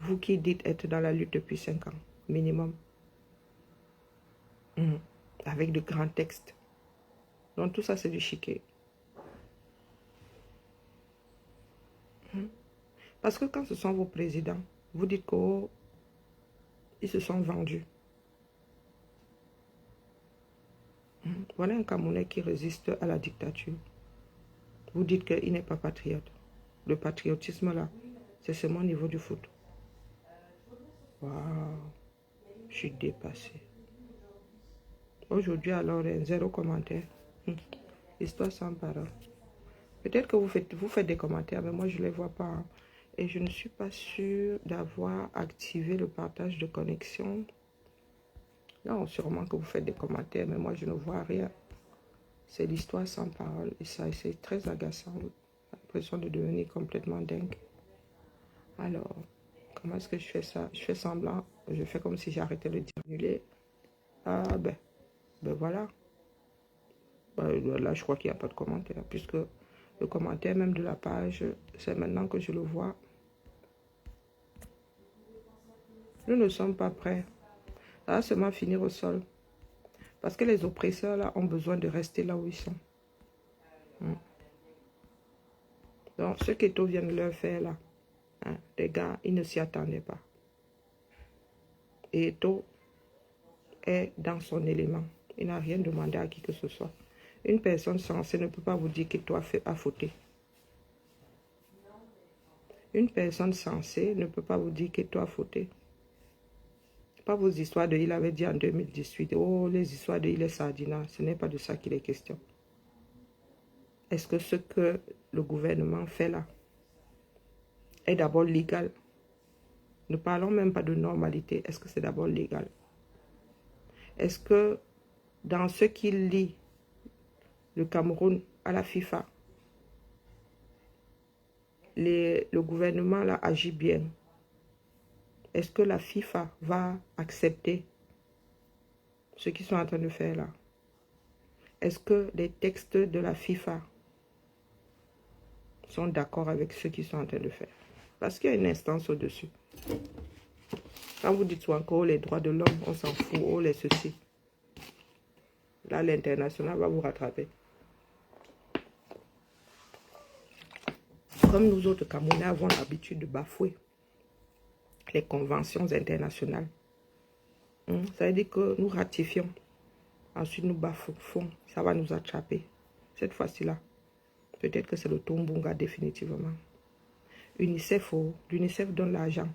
Vous qui dites être dans la lutte depuis 5 ans, minimum. Avec de grands textes. Donc tout ça, c'est du chiquet. Parce que quand ce sont vos présidents, vous dites qu'ils se sont vendus. Voilà un Camerounais qui résiste à la dictature. Vous dites qu'il n'est pas patriote. Le patriotisme là, c'est seulement au niveau du foot. Waouh, je suis dépassé. Aujourd'hui alors, zéro commentaire. Histoire sans parole. Peut-être que vous faites des commentaires, mais moi je ne les vois pas. Et je ne suis pas sûre d'avoir activé le partage de connexion. Non, sûrement que vous faites des commentaires, mais moi je ne vois rien. C'est l'histoire sans parole. Et ça, c'est très agaçant. J'ai l'impression de devenir complètement dingue. Alors, comment est-ce que je fais ça? Je fais semblant. Je fais comme si j'arrêtais de dire. Ah ben voilà. Là, je crois qu'il n'y a pas de commentaire. Puisque le commentaire même de la page, c'est maintenant que je le vois. Nous ne sommes pas prêts. Ça va seulement finir au sol. Parce que les oppresseurs là ont besoin de rester là où ils sont. Donc, ce qu'Eto'o vient de leur faire là, les gars, ils ne s'y attendaient pas. Et Eto'o est dans son élément. Il n'a rien demandé à qui que ce soit. Une personne sensée ne peut pas vous dire qu'Eto'o a fauté. Une personne sensée ne peut pas vous dire qu'Eto'o a fauté. Pas vos histoires de il avait dit en 2018. Oh, les histoires de il est Sardina. Ce n'est pas de ça qu'il est question. est-ce que ce que le gouvernement fait là est d'abord légal? Ne parlons même pas de normalité. Est-ce que c'est d'abord légal? Est-ce que dans ce qu'il lie le Cameroun à la FIFA, le gouvernement là agit bien? Est-ce que la FIFA va accepter ce qu'ils sont en train de faire là? Est-ce que les textes de la FIFA sont d'accord avec ce qu'ils sont en train de faire? Parce qu'il y a une instance au-dessus. Quand vous dites encore les droits de l'homme, on s'en fout, oh les ceci. Là, l'international va vous rattraper. Comme nous autres Camerounais avons l'habitude de bafouer les conventions internationales, ça veut dire que nous ratifions. Ensuite, nous bafouons. Ça va nous attraper. Cette fois-ci-là, peut-être que c'est le Tombunga définitivement. L'UNICEF donne l'argent.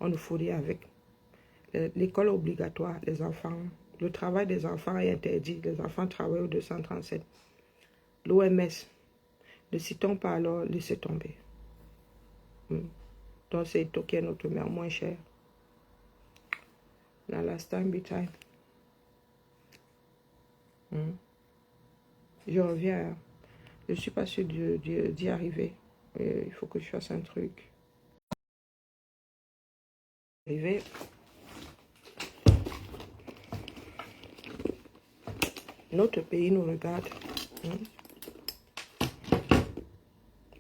On nous fourrit avec. L'école obligatoire, les enfants. Le travail des enfants est interdit. Les enfants travaillent au 237. L'OMS. Ne citons pas alors, laissez tomber. Donc c'est Ito qui est notre mère moins chère. Now last time be time. Je reviens. Je ne suis pas sûre d'y arriver. Il faut que je fasse un truc. Arriver. Notre pays nous regarde.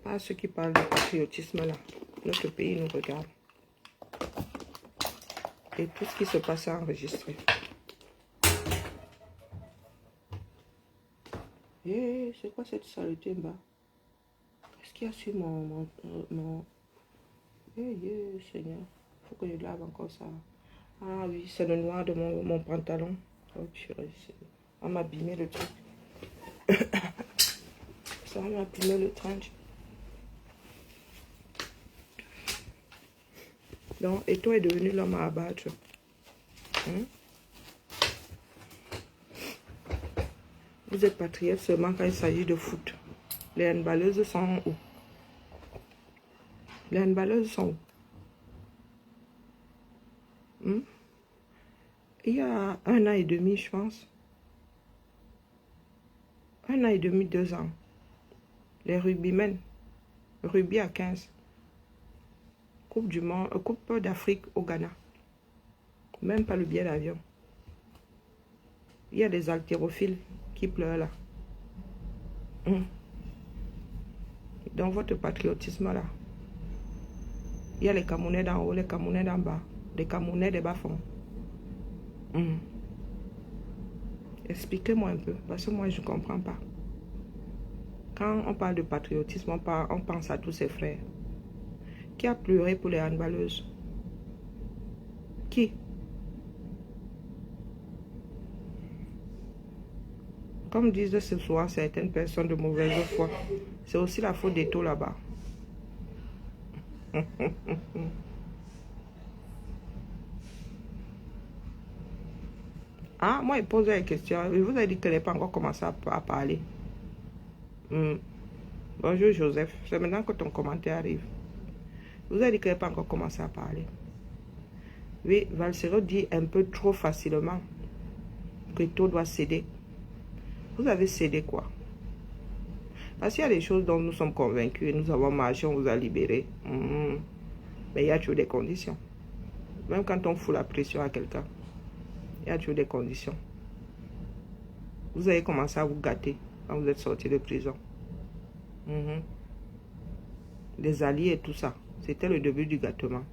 Pas ceux qui parlent de patriotisme là. Notre pays nous regarde. Et tout ce qui se passe est enregistré. C'est quoi cette saleté là? Qu'est-ce qu'il y a sur mon... Seigneur. Il faut que je lave encore ça. Ah oui, c'est le noir de mon pantalon. Oh purée, on m'a abîmé le truc. Ça m'a abîmé le trench. Donc, Ito est devenu l'homme à abattre. Vous êtes patriote seulement quand il s'agit de foot. Les handballeuses sont où? Les handballeuses sont où? Il y a 1 an et demi, je pense. 1 an et demi, 2 ans. Les rugbymen. Rugby à 15. Coupe du monde, Coupe d'Afrique au Ghana. Même pas le billet d'avion. Il y a des haltérophiles qui pleurent là. Dans votre patriotisme là, il y a les Camerounais d'en haut, les Camerounais d'en bas, les Camerounais des bas-fonds. Expliquez-moi un peu, parce que moi je ne comprends pas. Quand on parle de patriotisme, on pense à tous ses frères. Qui a pleuré pour les handballeuses? Qui? Comme disent ce soir certaines personnes de mauvaise foi, c'est aussi la faute des taux là-bas. Ah, moi, il pose une question. Je vous ai dit qu'elle n'a pas encore commencé à parler. Bonjour Joseph, c'est maintenant que ton commentaire arrive. Vous avez dit qu'elle n'a pas encore commencé à parler. Oui, Valsero dit un peu trop facilement que tout doit céder. Vous avez cédé quoi? Parce qu'il y a des choses dont nous sommes convaincus et nous avons marché, on vous a libéré. Mais il y a toujours des conditions. Même quand on fout la pression à quelqu'un, il y a toujours des conditions. Vous avez commencé à vous gâter quand vous êtes sorti de prison. Les alliés et tout ça, c'était le début du gâtement.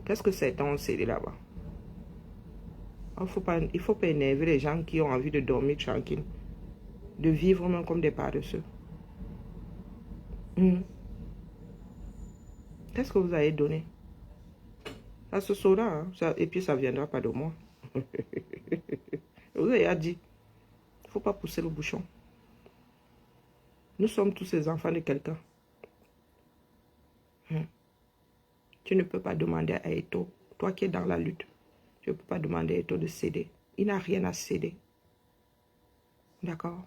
Qu'est-ce que certains ont cédé là-bas? Il ne faut pas énerver les gens qui ont envie de dormir tranquille, de vivre même comme des paresseux. Qu'est-ce que vous avez donné? Ça se saura, hein? Et puis ça ne viendra pas de moi. Vous avez dit, il ne faut pas pousser le bouchon. Nous sommes tous les enfants de quelqu'un. Tu ne peux pas demander à Ito, toi qui es dans la lutte, tu ne peux pas demander à Ito de céder. Il n'a rien à céder. D'accord?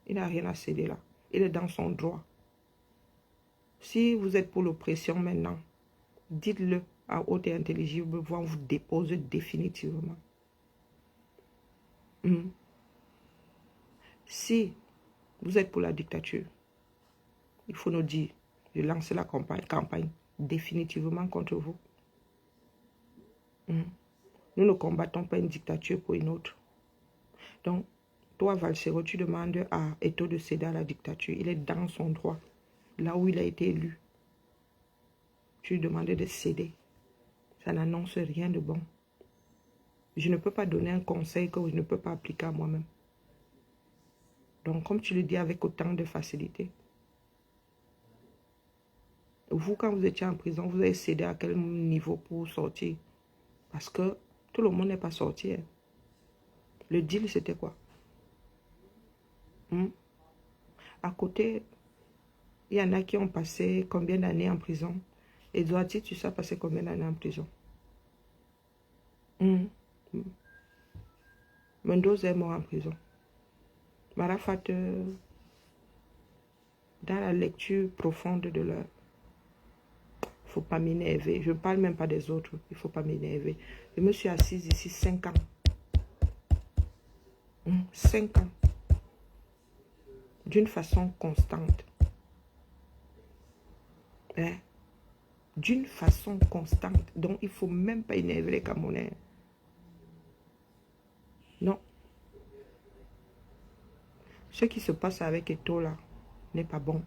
Il n'a rien à céder là. Il est dans son droit. Si vous êtes pour l'oppression maintenant, dites-le à haute et intelligible voix, on vous dépose définitivement. Si vous êtes pour la dictature, il faut nous dire, je lance la campagne définitivement contre vous. Nous ne combattons pas une dictature pour une autre. Donc, toi, Valsero, tu demandes à Eto'o de céder à la dictature. Il est dans son droit, là où il a été élu. Tu lui demandes de céder. Ça n'annonce rien de bon. Je ne peux pas donner un conseil que je ne peux pas appliquer à moi-même. Donc, comme tu le dis avec autant de facilité, vous, quand vous étiez en prison, vous avez cédé à quel niveau pour sortir? Parce que tout le monde n'est pas sorti. Hein. Le deal, c'était quoi? À côté, il y en a qui ont passé combien d'années en prison? Et Edouard, tu sais passer combien d'années en prison? Mendoza est mort en prison. Marafat, dans la lecture profonde de leur... Il ne faut pas m'énerver. Je ne parle même pas des autres. Il ne faut pas m'énerver. Je me suis assise ici 5 ans. 5 ans. D'une façon constante. Hein? D'une façon constante. Donc, il ne faut même pas énerver les Camerounais. Non. Ce qui se passe avec Eto'o là n'est pas bon.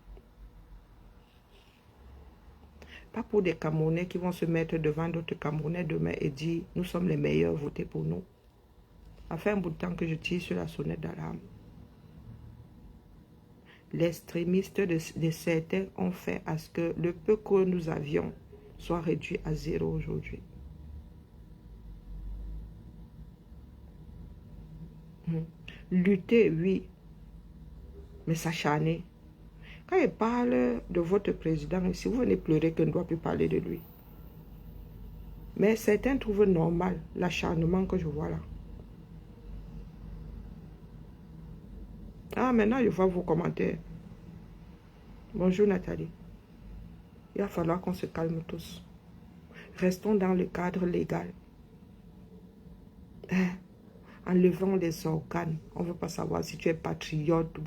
Pas pour des Camerounais qui vont se mettre devant d'autres Camerounais demain et dire « Nous sommes les meilleurs, votez pour nous ». Ça fait un bout de temps que je tire sur la sonnette d'alarme. Les extrémistes de certains ont fait à ce que le peu que nous avions soit réduit à 0 aujourd'hui. Lutter, oui, mais s'acharner. Quand il parle de votre président, si vous venez pleurer qu'on ne doit plus parler de lui. Mais certains trouvent normal l'acharnement que je vois là. Ah, maintenant, je vois vos commentaires. Bonjour Nathalie. Il va falloir qu'on se calme tous. Restons dans le cadre légal. Enlevons les organes. On ne veut pas savoir si tu es patriote.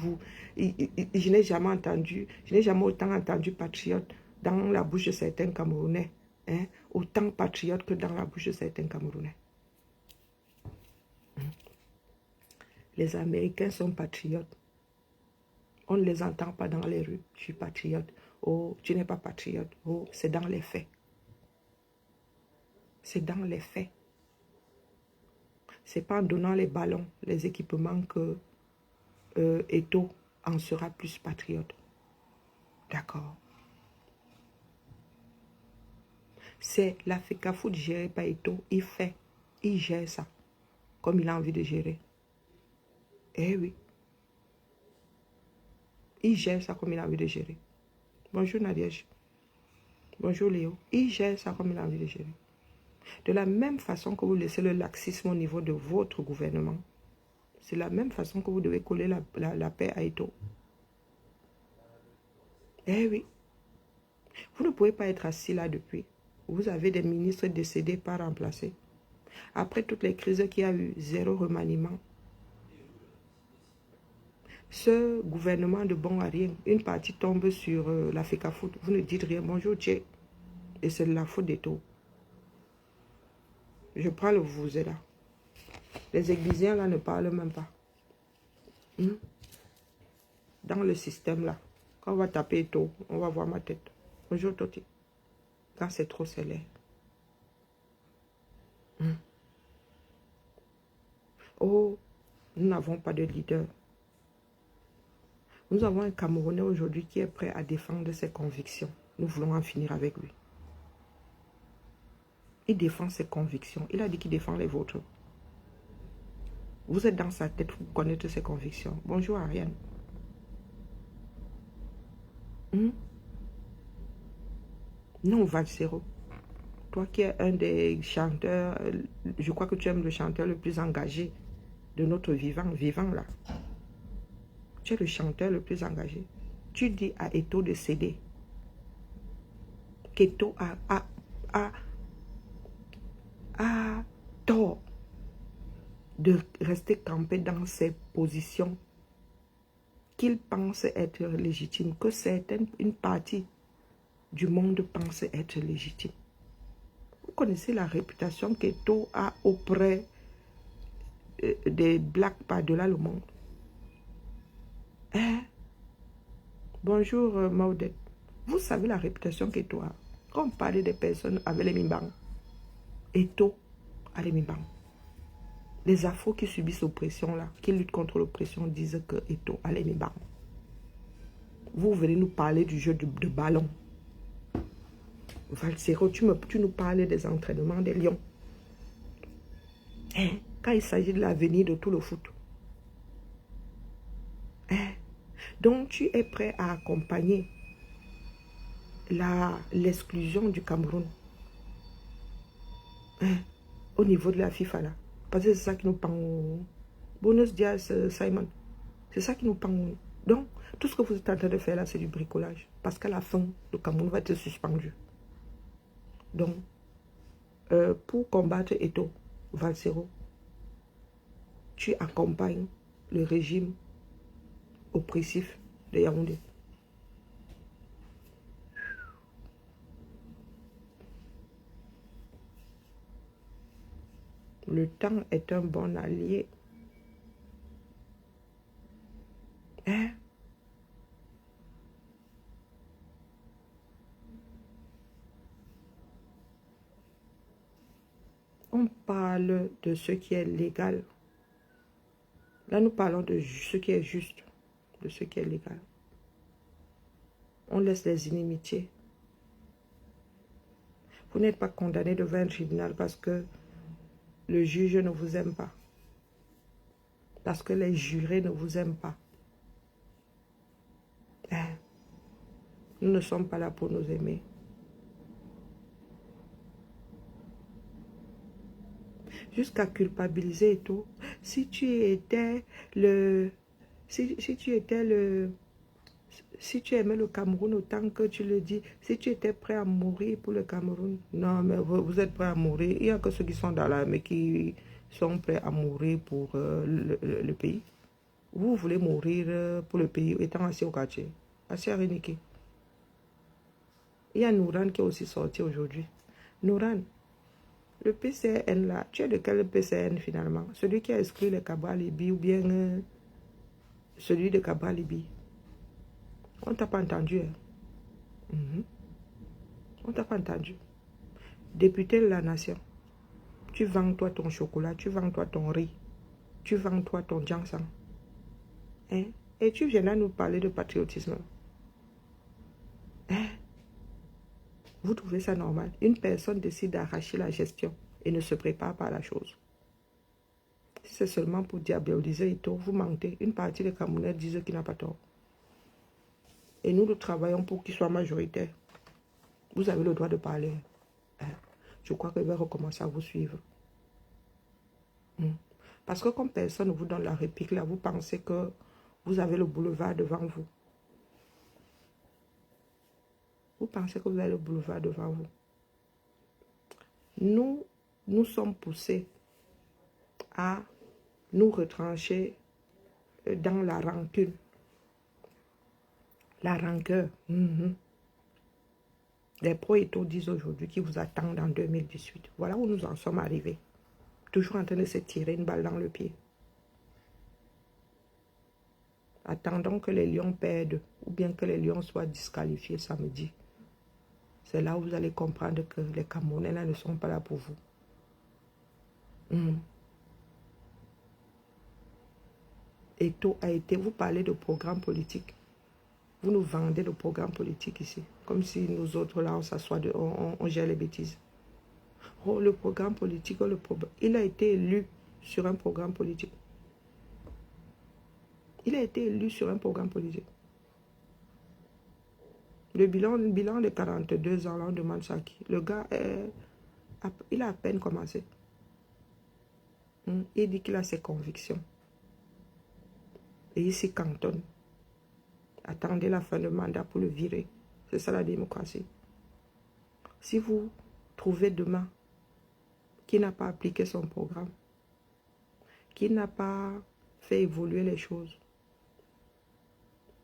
Je n'ai jamais entendu, je n'ai jamais autant entendu patriote dans la bouche de certains Camerounais. Autant patriote que dans la bouche de certains Camerounais. Les Américains sont patriotes. On ne les entend pas dans les rues. Je suis patriote. Oh, tu n'es pas patriote. Oh, c'est dans les faits. C'est dans les faits. C'est pas en donnant les ballons, les équipements que Eto'o en sera plus patriote. D'accord. C'est la FECAFOOT gérée par Eto'o. Il gère ça comme il a envie de gérer. Eh oui. Il gère ça comme il a envie de gérer. Bonjour Nadiège. Bonjour Léo. Il gère ça comme il a envie de gérer. De la même façon que vous laissez le laxisme au niveau de votre gouvernement, c'est la même façon que vous devez coller la paix à Eto'o. Eh oui. Vous ne pouvez pas être assis là depuis. Vous avez des ministres décédés, pas remplacés. Après toutes les crises qu'il y a eu, 0 remaniement. Ce gouvernement de bon à rien, une partie tombe sur la FECAFOOT. Vous ne dites rien. Bonjour, Tché. Et c'est de la faute d'Eto'o. Je prends le vous là. Les Églisiens là ne parlent même pas. Dans le système là, quand on va taper Eto'o, on va voir ma tête. Bonjour Toti. Quand c'est trop scellé. Oh, nous n'avons pas de leader. Nous avons un Camerounais aujourd'hui qui est prêt à défendre ses convictions. Nous voulons en finir avec lui. Il défend ses convictions. Il a dit qu'il défend les vôtres. Vous êtes dans sa tête pour connaître ses convictions. Bonjour Ariane. Non, Valsero. Toi qui es un des chanteurs, je crois que tu aimes le chanteur le plus engagé de notre vivant là. Tu es le chanteur le plus engagé. Tu dis à Eto'o de céder. Qu'Eto'o a tort de rester campé dans ses positions qu'il pense être légitimes, que une partie du monde pense être légitime. Vous connaissez la réputation qu'Eto'o a auprès des blacks par-delà le monde. Hein? Bonjour Maudette. Vous savez la réputation qu'Eto'o a. Quand on parle des personnes avec les mimbangs, Eto'o a les mimbangs. Les afros qui subissent l'oppression là, qui luttent contre l'oppression, disent que Eto'o a les mimbangs. Vous venez nous parler du jeu de ballon. Valsero, tu nous parlais des entraînements des lions. Hein? Quand il s'agit de l'avenir de tout le foot. Hein? Donc tu es prêt à accompagner l'exclusion du Cameroun. Hein? Au niveau de la FIFA là. Parce que c'est ça qui nous pend. Bonus Diaz, Simon. C'est ça qui nous pend. Donc, tout ce que vous êtes en train de faire là, c'est du bricolage. Parce qu'à la fin, le Cameroun va être suspendu. Donc, pour combattre Eto'o, Valsero, tu accompagnes le régime oppressif de Yaoundé. Le temps est un bon allié. Hein? On parle de ce qui est légal. Là, nous parlons de ce qui est juste, de ce qui est légal. On laisse les inimitiés. Vous n'êtes pas condamné devant un tribunal parce que le juge ne vous aime pas. Parce que les jurés ne vous aiment pas. Hein? Nous ne sommes pas là pour nous aimer. Jusqu'à culpabiliser et tout. Si tu étais le... Si tu aimais le Cameroun autant que tu le dis, si tu étais prêt à mourir pour le Cameroun, non, mais vous êtes prêt à mourir. Il n'y a que ceux qui sont dans l'armée qui sont prêts à mourir pour le pays. Vous voulez mourir pour le pays étant assis au quartier, assis à Reniki. Il y a Nouran qui est aussi sorti aujourd'hui. Nouran, le PCN là, tu es de quel PCN finalement? Celui qui a exclu les Cabral Libi ou bien celui de Cabral Libi? On t'a pas entendu. Hein? On t'a pas entendu. Député de la nation, tu vends toi ton chocolat, tu vends toi ton riz, tu vends toi ton jansang. Hein? Et tu viens là nous parler de patriotisme. Hein? Vous trouvez ça normal? Une personne décide d'arracher la gestion et ne se prépare pas à la chose. Si c'est seulement pour diaboliser Eto'o, vous mentez. Une partie des Camerounais disent qu'il n'a pas tort. Et nous travaillons pour qu'il soit majoritaire. Vous avez le droit de parler. Hein? Je crois que je vais recommencer à vous suivre. Parce que comme personne ne vous donne la réplique, là, vous pensez que vous avez le boulevard devant vous. Vous pensez que vous avez le boulevard devant vous. Nous sommes poussés à nous retrancher dans la rancune. La rancœur. Les pro-Eto'o disent aujourd'hui qu'ils vous attendent en 2018. Voilà où nous en sommes arrivés. Toujours en train de se tirer une balle dans le pied. Attendons que les Lions perdent ou bien que les Lions soient disqualifiés samedi. C'est là où vous allez comprendre que les Camerounais là, ne sont pas là pour vous. Eto'o a été, vous parlez de programme politique. Vous nous vendez le programme politique ici. Comme si nous autres là, on s'assoit, on gère les bêtises. Oh, le programme politique, il a été élu sur un programme politique. Il a été élu sur un programme politique. Le bilan de 42 ans, là, on demande ça à qui? Le gars, il a à peine commencé. Il dit qu'il a ses convictions. Et il s'y cantonne. Attendez la fin de mandat pour le virer. C'est ça la démocratie. Si vous trouvez demain qui n'a pas appliqué son programme, qui n'a pas fait évoluer les choses,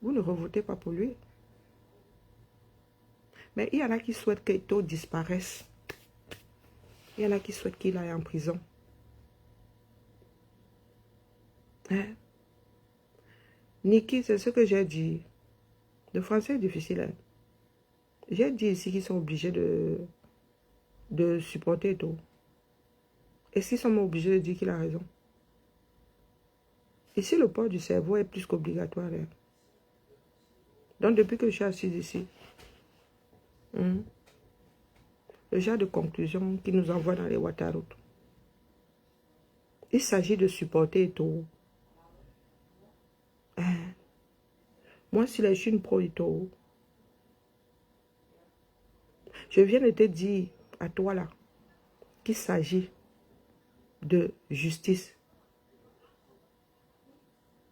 vous ne revotez pas pour lui. Mais il y en a qui souhaitent qu'Eto disparaisse. Il y en a qui souhaitent qu'il aille en prison. Hein? Niki, c'est ce que j'ai dit. Le français est difficile. Hein? J'ai dit ici qu'ils sont obligés de supporter Eto. Et s'ils sont obligés de dire qu'il a raison? Ici, le port du cerveau est plus qu'obligatoire. Hein? Donc, depuis que je suis assise ici, le genre de conclusion qui nous envoie dans les Ouattara, il s'agit de supporter Eto. Hein? Moi, si je suis une pro-Eto, je viens de te dire à toi là qu'il s'agit de justice.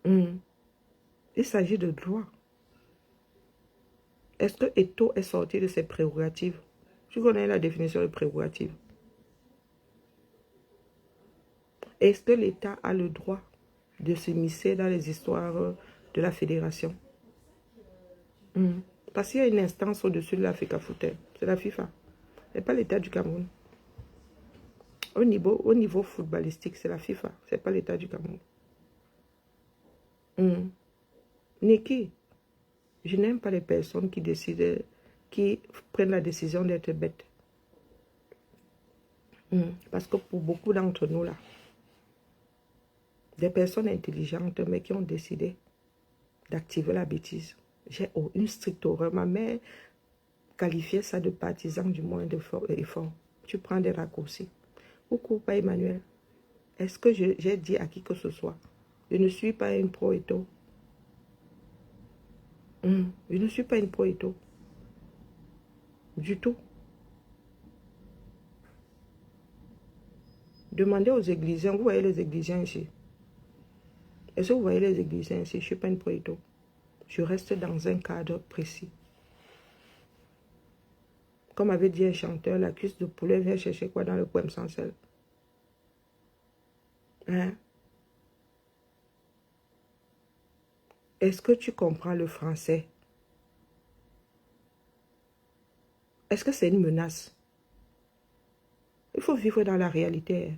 Il s'agit de droit. Est-ce que Eto est sorti de ses prérogatives? Tu connais la définition de prérogative. Est-ce que l'État a le droit de s'immiscer dans les histoires de la fédération? Parce qu'il y a une instance au-dessus de l'Africa Football. C'est la FIFA. Ce n'est pas l'État du Cameroun. Au niveau footballistique, c'est la FIFA. Ce n'est pas l'État du Cameroun. Niki, je n'aime pas les personnes qui décident, qui prennent la décision d'être bêtes. Parce que pour beaucoup d'entre nous là, des personnes intelligentes mais qui ont décidé d'activer la bêtise. J'ai une stricte horreur. Ma mère qualifiait ça de partisan du moindre effort. Tu prends des raccourcis. Coucou, pas Emmanuel. Est-ce que j'ai dit à qui que ce soit? Je ne suis pas une pro-Eto. Je ne suis pas une pro-Eto. Du tout. Demandez aux églisiens. Vous voyez les églisiens ici? Est-ce que vous voyez les églisiens ici? Je ne suis pas une pro-Eto. Je reste dans un cadre précis. Comme avait dit un chanteur, la cuisse de poulet vient chercher quoi dans le poème sans sel? Hein? Est-ce que tu comprends le français? Est-ce que c'est une menace? Il faut vivre dans la réalité.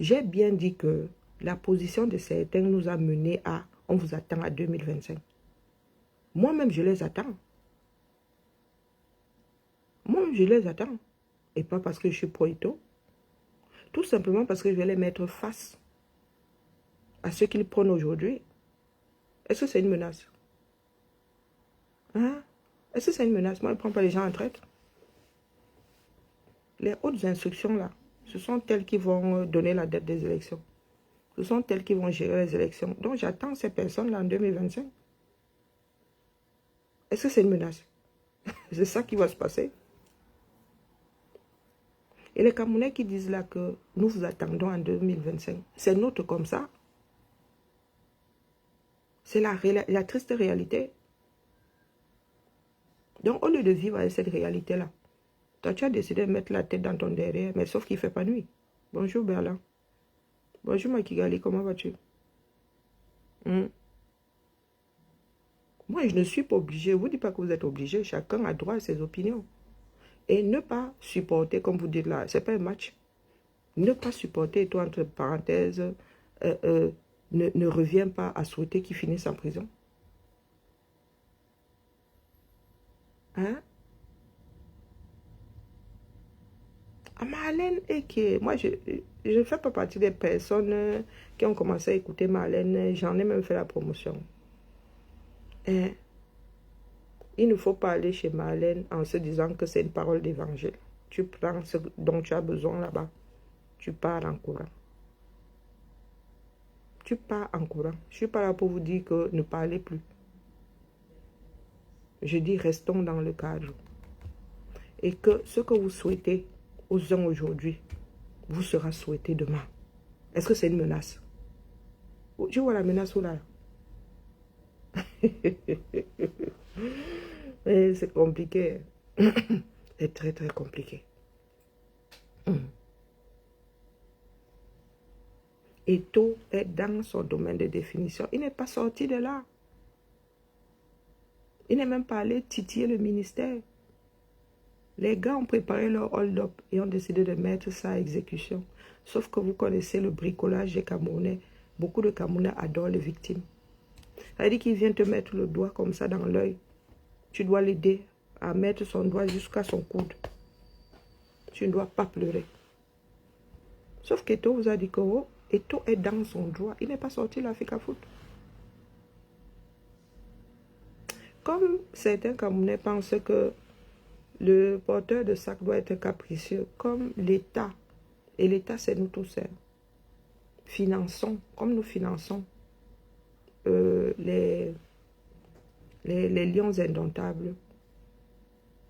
J'ai bien dit que la position de certains nous a menés à « on vous attend à 2025 ». Moi-même, je les attends. Moi, je les attends. Et pas parce que je suis pro-Eto. Tout simplement parce que je vais les mettre face à ce qu'ils prônent aujourd'hui. Est-ce que c'est une menace? Hein? Est-ce que c'est une menace? Moi, je ne prends pas les gens en traite. Les hautes instructions, là, ce sont elles qui vont donner la date des élections. Ce sont elles qui vont gérer les élections. Donc, j'attends ces personnes-là en 2025. Est-ce que c'est une menace? C'est ça qui va se passer. Et les Camerounais qui disent là que nous vous attendons en 2025, c'est notre comme ça. C'est la triste réalité. Donc, au lieu de vivre avec cette réalité-là, toi, tu as décidé de mettre la tête dans ton derrière, mais sauf qu'il ne fait pas nuit. Bonjour Berlin. Bonjour Makigali, comment vas-tu? Moi, je ne suis pas obligé. Je ne vous dis pas que vous êtes obligé. Chacun a droit à ses opinions. Et ne pas supporter, comme vous dites là, ce n'est pas un match. Ne pas supporter, toi, entre parenthèses, ne reviens pas à souhaiter qu'il finisse en prison. Hein? Marlène et qui... Moi, je ne fais pas partie des personnes qui ont commencé à écouter Marlène. J'en ai même fait la promotion. Hein? Il ne faut pas aller chez Marlène en se disant que c'est une parole d'évangile. Tu prends ce dont tu as besoin là-bas. Tu pars en courant. Tu pars en courant. Je ne suis pas là pour vous dire que ne parlez plus. Je dis restons dans le cadre. Et que ce que vous souhaitez aux uns aujourd'hui vous sera souhaité demain. Est-ce que c'est une menace? Tu vois la menace où là? Mais c'est compliqué. C'est très, très compliqué. Eto'o est dans son domaine de définition. Il n'est pas sorti de là. Il n'est même pas allé titiller le ministère. Les gars ont préparé leur hold-up et ont décidé de mettre ça à exécution. Sauf que vous connaissez le bricolage des Camerounais. Beaucoup de Camerounais adorent les victimes. Ça veut dire qu'il vient te mettre le doigt comme ça dans l'œil. Tu dois l'aider à mettre son doigt jusqu'à son coude. Tu ne dois pas pleurer. Sauf qu'Eto'o vous a dit que oh, Eto'o est dans son droit. Il n'est pas sorti de l'Africafoot. Comme certains Camerounais pensent que le porteur de sac doit être capricieux, comme l'État, et l'État c'est nous tous, finançons, comme nous finançons les lions indomptables,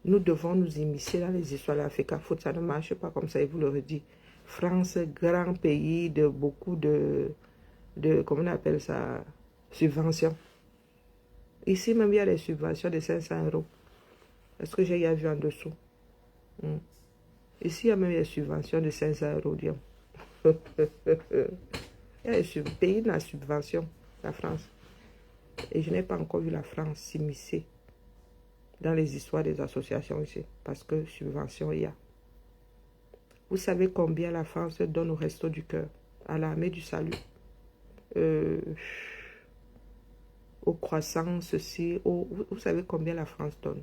nous devons nous immiscer dans les histoires de l'Africafoot. Ça ne marche pas comme ça, il vous le redit. France, grand pays de beaucoup de comment on appelle ça, subventions. Ici même, il y a les subventions de 500 €. Est-ce que j'ai déjà vu en dessous? Ici, il y a même les subventions de 500 €, disons. Il y a le pays de la subvention, la France. Et je n'ai pas encore vu la France s'immiscer dans les histoires des associations ici. Parce que subvention, il y a. Vous savez combien la France donne au Resto du Cœur, à l'Armée du Salut, au croissant, ceci. Vous savez combien la France donne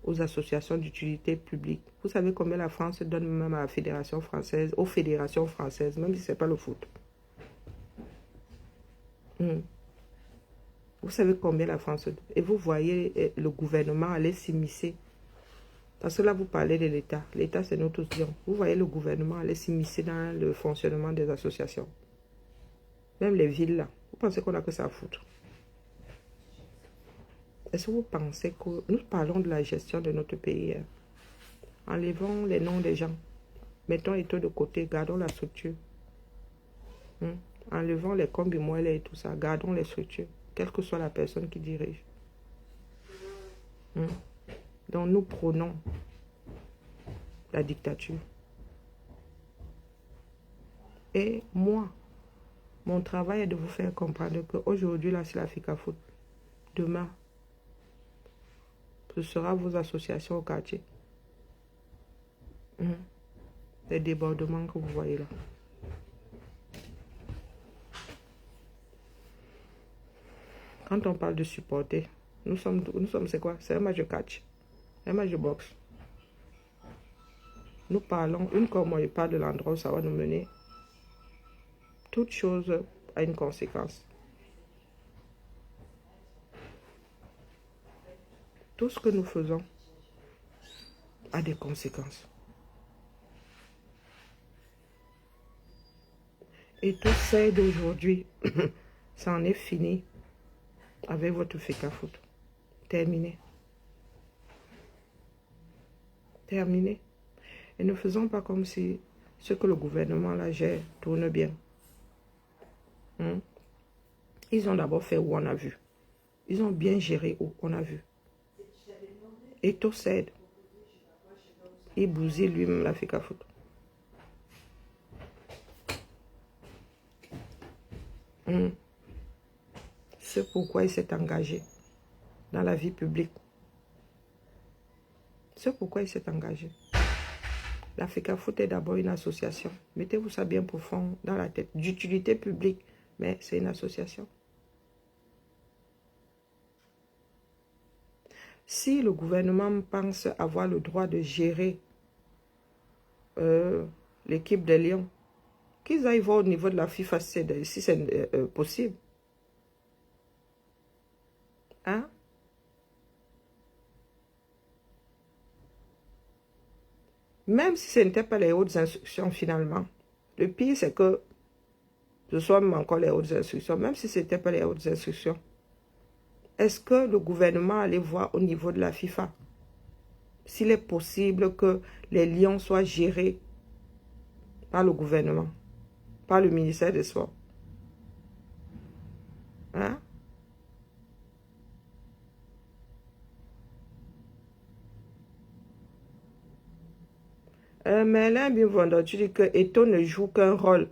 aux associations d'utilité publique. Vous savez combien la France donne même à la Fédération française, aux fédérations françaises, même si ce n'est pas le foot. Vous savez combien la France donne. Et vous voyez le gouvernement aller s'immiscer. Parce que là, vous parlez de l'État. L'État, c'est nous tous disons. Vous voyez le gouvernement aller s'immiscer dans le fonctionnement des associations. Même les villes, là. Vous pensez qu'on a que ça à foutre? Est-ce que vous pensez que nous parlons de la gestion de notre pays? Enlevons les noms des gens. Mettons Eto'o de côté. Gardons la structure. Enlevons les combimoelles et tout ça. Gardons les structures. Quelle que soit la personne qui dirige. Donc nous prônons la dictature. Et moi, mon travail est de vous faire comprendre qu'aujourd'hui, là, c'est l'Africafoot. Demain, ce sera vos associations au quartier. Les débordements que vous voyez là. Quand on parle de supporter, nous sommes c'est quoi? C'est un match de catch, un match de boxe. Nous parlons, comme moi je parle de l'endroit où ça va nous mener. Toute chose a une conséquence. Tout ce que nous faisons a des conséquences. Et tout ça d'aujourd'hui, ça en est fini avec votre Africafoot. Terminé. Terminé. Et ne faisons pas comme si ce que le gouvernement là gère tourne bien. Ils ont d'abord fait où on a vu. Ils ont bien géré où on a vu. Et tout cède. Il bousille lui-même l'Africafoot. C'est pourquoi il s'est engagé dans la vie publique. C'est pourquoi il s'est engagé. L'Africafoot est d'abord une association. Mettez-vous ça bien profond dans la tête. D'utilité publique, mais c'est une association. Si le gouvernement pense avoir le droit de gérer l'équipe des Lions, qu'ils aillent voir au niveau de la FIFA si c'est possible. Hein? Même si ce n'était pas les hautes instructions finalement. Le pire, c'est que ce soit même encore les hautes instructions. Même si ce n'était pas les hautes instructions. Est-ce que le gouvernement allait voir au niveau de la FIFA s'il est possible que les Lions soient gérés par le gouvernement, par le ministère des Sports? Hein? Mais là, bien vendeur, tu dis que Eto'o ne joue qu'un rôle.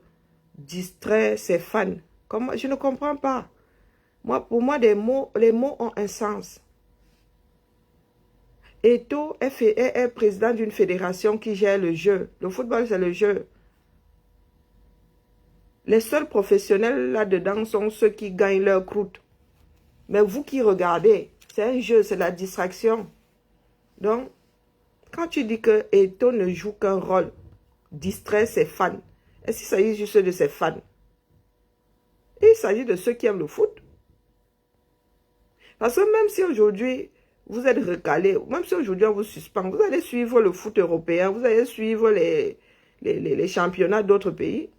Distraire ses fans. Comment? Je ne comprends pas. Moi, pour moi, les mots ont un sens. Eto'o est président d'une fédération qui gère le jeu. Le football, c'est le jeu. Les seuls professionnels là-dedans sont ceux qui gagnent leur croûte. Mais vous qui regardez, c'est un jeu, c'est la distraction. Donc, quand tu dis que Eto'o ne joue qu'un rôle, distraire ses fans, est-ce qu'il s'agit juste de ses fans? Il s'agit de ceux qui aiment le foot. Parce que même si aujourd'hui, vous êtes recalé, même si aujourd'hui on vous suspend, vous allez suivre le foot européen, vous allez suivre les championnats d'autres pays.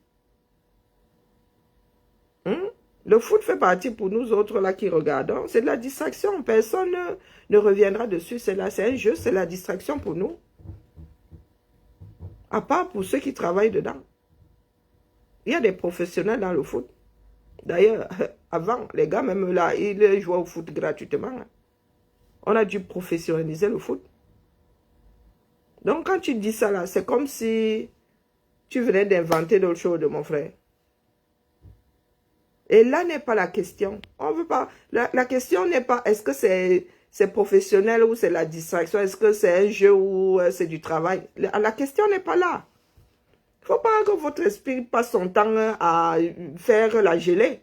Le foot fait partie pour nous autres là qui regardons. C'est de la distraction. Personne ne reviendra dessus. C'est un jeu, c'est la distraction pour nous. À part pour ceux qui travaillent dedans. Il y a des professionnels dans le foot. D'ailleurs, avant, les gars, même là, ils jouaient au foot gratuitement. On a dû professionnaliser le foot. Donc, quand tu dis ça là, c'est comme si tu venais d'inventer d'autres choses de mon frère. Et là n'est pas la question. On veut pas. La question n'est pas est-ce que c'est professionnel ou c'est la distraction, est-ce que c'est un jeu ou c'est du travail. La question n'est pas là. Il ne faut pas que votre esprit passe son temps à faire la gelée.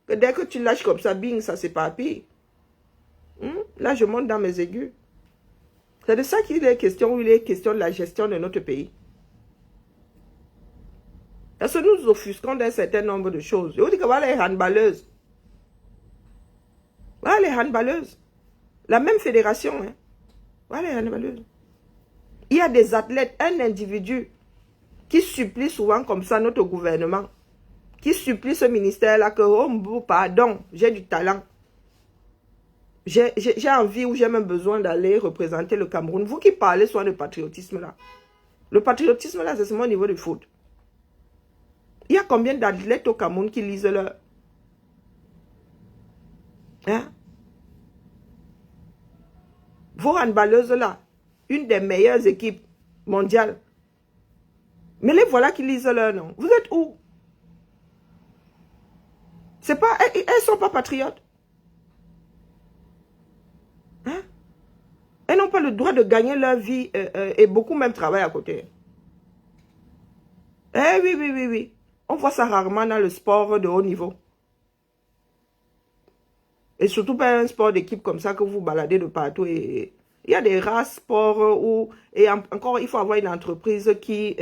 Que dès que tu lâches comme ça, bing, ça s'éparpille. Là, je monte dans mes aigus. C'est de ça qu'il est question, où il est question de la gestion de notre pays. Parce que nous offusquons d'un certain nombre de choses. Je vous dis que voilà les handballeuses. Voilà les handballeuses. La même fédération. Hein. Voilà les handballeuses. Il y a des athlètes, un individu qui supplie souvent comme ça notre gouvernement. Qui supplie ce ministère-là que, oh, pardon, j'ai du talent. J'ai envie ou j'ai même besoin d'aller représenter le Cameroun. Vous qui parlez soit de patriotisme là. Le patriotisme là, c'est seulement au niveau du foot. Il y a combien d'athlètes au Cameroun qui lisent leur... Hein? Vos handballeuses là, une des meilleures équipes mondiales. Mais les voilà qui lisent leur nom. Vous êtes où? C'est pas... Elles ne sont pas patriotes. Hein? Elles n'ont pas le droit de gagner leur vie et beaucoup même travaillent à côté. Eh oui, oui, oui, oui. On voit ça rarement dans le sport de haut niveau. Et surtout pas un sport d'équipe comme ça que vous baladez de partout. Et il y a des rares sports où... Et encore, il faut avoir une entreprise qui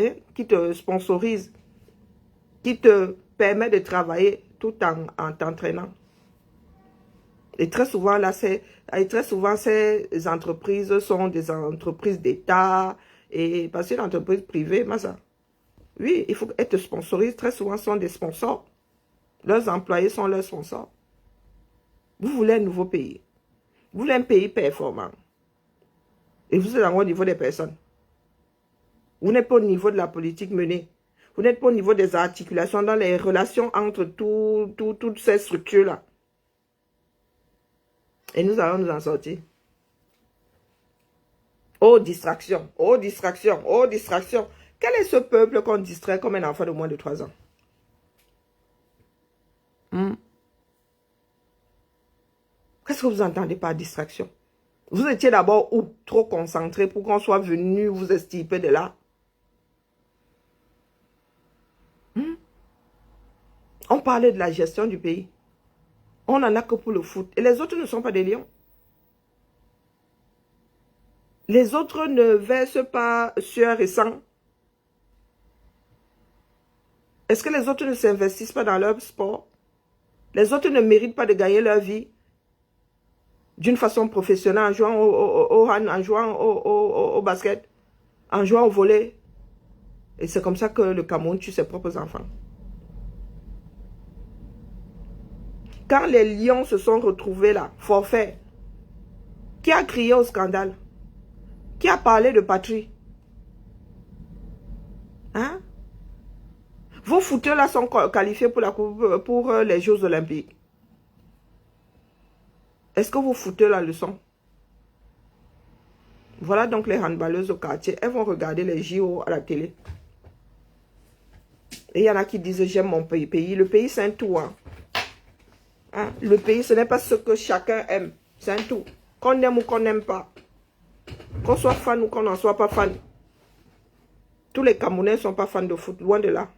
te sponsorise. Qui te permet de travailler tout en t'entraînant. Et très souvent, là, ces entreprises sont des entreprises d'État. Et parce qu'une entreprise privée, ça... Oui, il faut être sponsorisé. Très souvent, ce sont des sponsors. Leurs employés sont leurs sponsors. Vous voulez un nouveau pays. Vous voulez un pays performant. Et vous êtes au niveau des personnes. Vous n'êtes pas au niveau de la politique menée. Vous n'êtes pas au niveau des articulations dans les relations entre toutes ces structures-là. Et nous allons nous en sortir. Oh, distraction. Oh, distraction. Oh, distraction. Quel est ce peuple qu'on distrait comme un enfant de moins de 3 ans? Qu'est-ce que vous entendez par distraction? Vous étiez d'abord où? Trop concentré pour qu'on soit venu vous extirper de là. On parlait de la gestion du pays. On n'en a que pour le foot. Et les autres ne sont pas des lions. Les autres ne versent pas sueur et sang. Est-ce que les autres ne s'investissent pas dans leur sport? Les autres ne méritent pas de gagner leur vie d'une façon professionnelle en jouant au hand, en jouant au basket, en jouant au volley. Et c'est comme ça que le Cameroun tue ses propres enfants. Quand les lions se sont retrouvés là, forfait, qui a crié au scandale? Qui a parlé de patrie? Hein? Vos footeurs là sont qualifiés pour les Jeux Olympiques. Est-ce que vos footeurs là le sont? Voilà donc les handballeuses au quartier. Elles vont regarder les JO à la télé. Et il y en a qui disent, j'aime mon pays. Le pays, c'est un tout. Hein. Le pays, ce n'est pas ce que chacun aime. C'est un tout. Qu'on aime ou qu'on n'aime pas. Qu'on soit fan ou qu'on n'en soit pas fan. Tous les Camerounais ne sont pas fans de foot. Loin de là.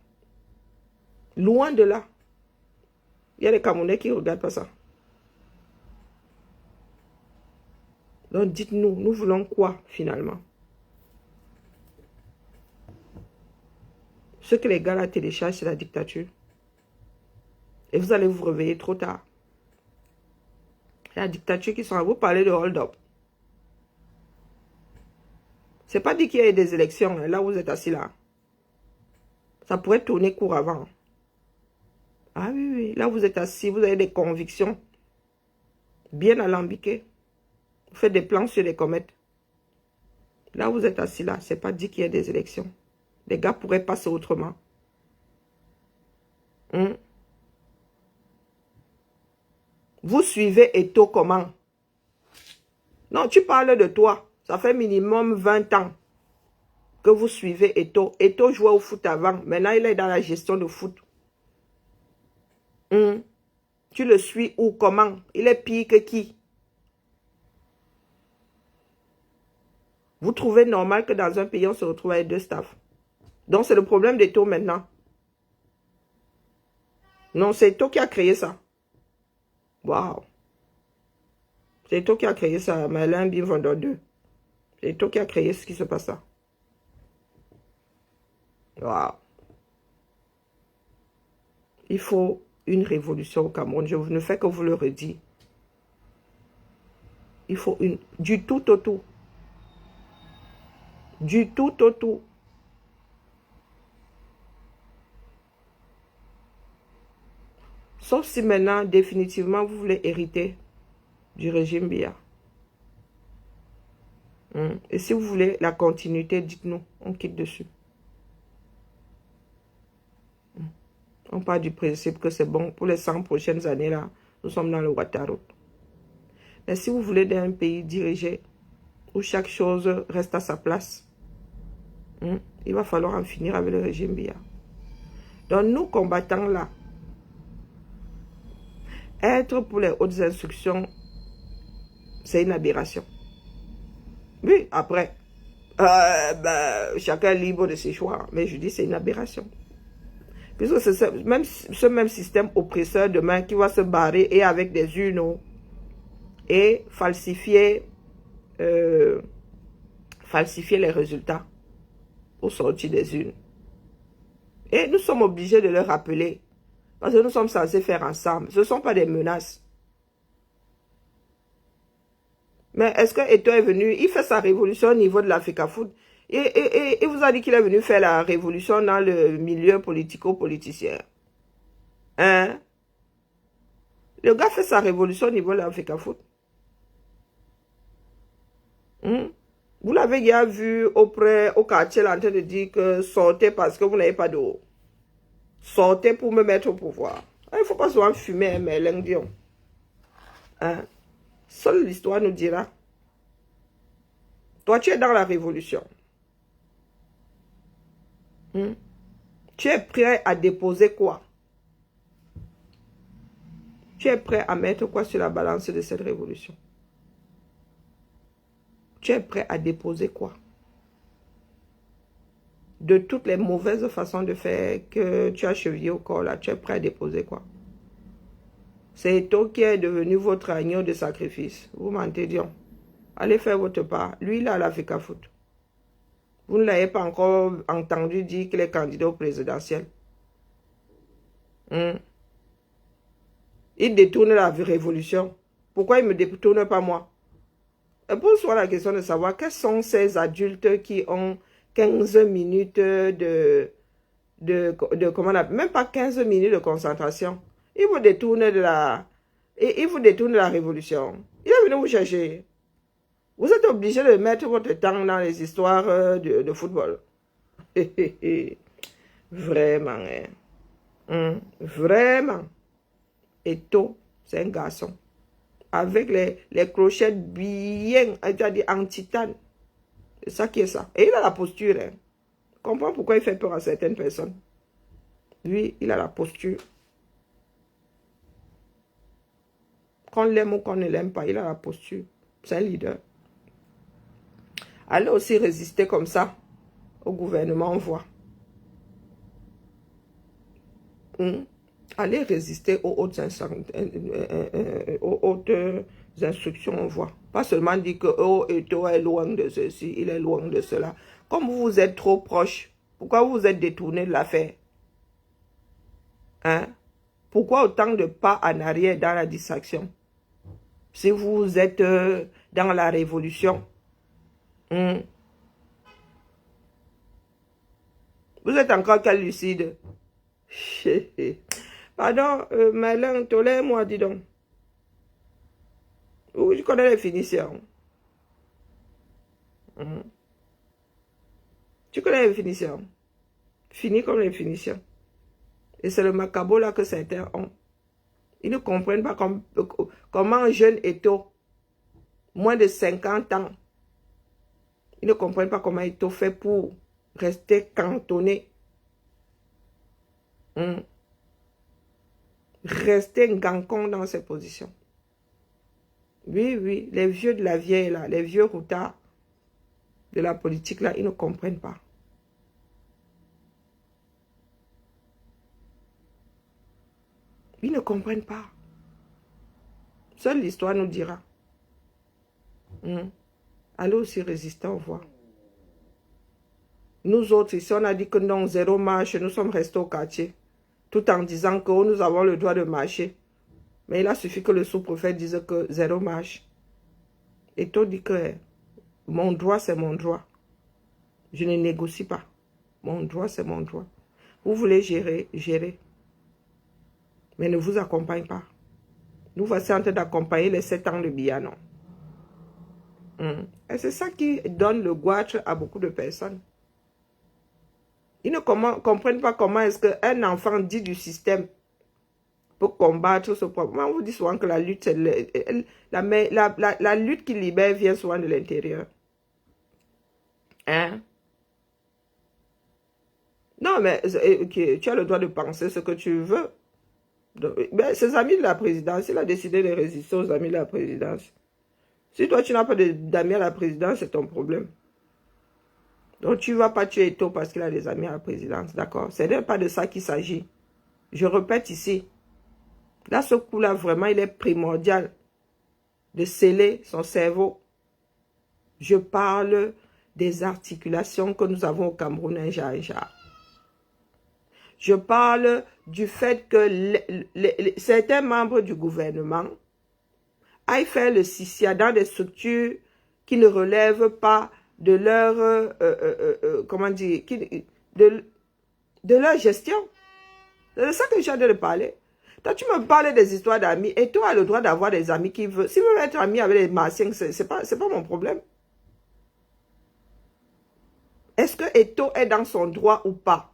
Loin de là. Il y a des Camerounais qui ne regardent pas ça. Donc dites-nous, nous voulons quoi finalement? Ce que les gars là téléchargent, c'est la dictature. Et vous allez vous réveiller trop tard. La dictature qui sont à vous parler de hold-up. C'est pas dit qu'il y ait des élections, là où vous êtes assis là. Ça pourrait tourner court avant. Ah oui, oui, là où vous êtes assis, vous avez des convictions bien alambiquées. Vous faites des plans sur les comètes. Là où vous êtes assis là, c'est pas dit qu'il y ait des élections. Les gars pourraient passer autrement. Vous suivez Eto'o comment? Non, tu parles de toi. Ça fait minimum 20 ans que vous suivez Eto'o. Eto'o jouait au foot avant. Maintenant, il est dans la gestion de foot. Tu le suis où? Comment? Il est pire que qui? Vous trouvez normal que dans un pays, on se retrouve avec deux staffs? Donc, c'est le problème d'Eto'o maintenant. Non, c'est Eto'o qui a créé ça. Waouh. C'est Eto'o qui a créé ça. Malin, bien vendeur 2. C'est Eto'o qui a créé ce qui se passe là. Waouh. Il faut une révolution au Cameroun. Je ne fais que vous le redire. Il faut du tout au tout. Du tout au tout. Sauf si maintenant, définitivement, vous voulez hériter du régime Biya. Et si vous voulez la continuité, dites-nous, on quitte dessus. On part du principe que c'est bon pour les 100 prochaines années là. Nous sommes dans le Ouattara. Mais si vous voulez d'un pays dirigé où chaque chose reste à sa place, il va falloir en finir avec le régime Biya. Donc nous combattants là, être pour les hautes instructions, c'est une aberration. Oui, après, chacun est libre de ses choix, mais je dis c'est une aberration. Puisque c'est ce même système oppresseur demain qui va se barrer et avec des urnes et falsifier les résultats au sortir des urnes. Et nous sommes obligés de le rappeler parce que nous sommes censés faire ensemble. Ce ne sont pas des menaces. Mais est-ce que Eto'o est venu, il fait sa révolution au niveau de l'Africa Foot. Et il vous a dit qu'il est venu faire la révolution dans le milieu politico-politicien. Hein? Le gars fait sa révolution au niveau de l'Africa Foot. Vous l'avez déjà vu au quartier en train de dire que sortez parce que vous n'avez pas d'eau. Sortez pour me mettre au pouvoir. Il ne faut pas souvent fumer, mais l'Indien. Hein? Seule l'histoire nous dira. Toi, tu es dans la révolution. Tu es prêt à déposer quoi? Tu es prêt à mettre quoi sur la balance de cette révolution? Tu es prêt à déposer quoi? De toutes les mauvaises façons de faire que tu as chevillé au corps là, tu es prêt à déposer quoi? C'est Eto'o qui est devenu votre agneau de sacrifice. Vous mentez, Dion. Allez faire votre part. Lui, il a l'Africa Foot. Vous ne l'avez pas encore entendu dire qu'il est candidat au présidentiel. Il détourne la révolution. Pourquoi il ne me détourne pas moi? Et pose-toi la question de savoir quels sont ces adultes qui ont 15 minutes comment on appelle, même pas 15 minutes de concentration. Il vous détourne de la révolution. Il est venu vous chercher. Vous êtes obligé de mettre votre temps dans les histoires de football. Vraiment. Vraiment. Eto'o, c'est un garçon. Avec les crochets bien, c'est-à-dire en titane. C'est ça qui est ça. Et il a la posture. Hein. Comprends pourquoi il fait peur à certaines personnes. Lui, il a la posture. Qu'on l'aime ou qu'on ne l'aime pas, il a la posture. C'est un leader. Allez aussi résister comme ça au gouvernement, on voit. Allez résister aux hautes instructions, on voit. Pas seulement dire que oh, Eto'o est loin de ceci, il est loin de cela. Comme vous êtes trop proche, pourquoi vous êtes détourné de l'affaire? Hein? Pourquoi autant de pas en arrière dans la distraction? Si vous êtes dans la révolution, vous êtes encore quel lucide? Pardon, Malin, tolère-moi, dis donc. Oui, je connais les finitions. Tu connais les finitions. Fini comme les finitions. Et c'est le macabre là que certains ont. Ils ne comprennent pas comment un jeune Eto'o, moins de 50 ans, ils ne comprennent pas comment Eto'o fait pour rester cantonné. Rester gancon dans ses positions. Oui, oui, les vieux de la vieille là, les vieux routards de la politique là, ils ne comprennent pas. Ils ne comprennent pas. Seule l'histoire nous dira. Allez aussi résister, on voit. Nous autres, ici, on a dit que non, zéro marche, nous sommes restés au quartier. Tout en disant que nous avons le droit de marcher. Mais il a suffi que le sous-préfet dise que zéro marche. Et tout dit que mon droit, c'est mon droit. Je ne négocie pas. Mon droit, c'est mon droit. Vous voulez gérer, gérez. Mais ne vous accompagne pas. Nous voici en train d'accompagner les 7 ans de Bianon. Et c'est ça qui donne le goitre à beaucoup de personnes. Ils ne comprennent pas comment est-ce qu'un enfant dit du système pour combattre ce problème. On vous dit souvent que la lutte, la lutte qui libère vient souvent de l'intérieur. Hein? Non, mais okay, tu as le droit de penser ce que tu veux. Ben, ses amis de la présidence, il a décidé de résister aux amis de la présidence. Si toi, tu n'as pas d'amis à la présidence, c'est ton problème. Donc, tu ne vas pas tuer Eto'o parce qu'il a des amis à la présidence, d'accord? Ce n'est pas de ça qu'il s'agit. Je répète ici. Là, ce coup-là, vraiment, il est primordial de sceller son cerveau. Je parle des articulations que nous avons au Cameroun, un genre. Je parle du fait que certains membres du gouvernement aillent faire le CICIA dans des structures qui ne relèvent pas de leur, comment dire, de leur gestion. C'est de ça que je suis en train de parler. Toi, tu me parles des histoires d'amis et toi, tu as le droit d'avoir des amis qui veulent. Si vous voulez être ami avec les Martiens, c'est pas mon problème. Est-ce que Eto'o est dans son droit ou pas?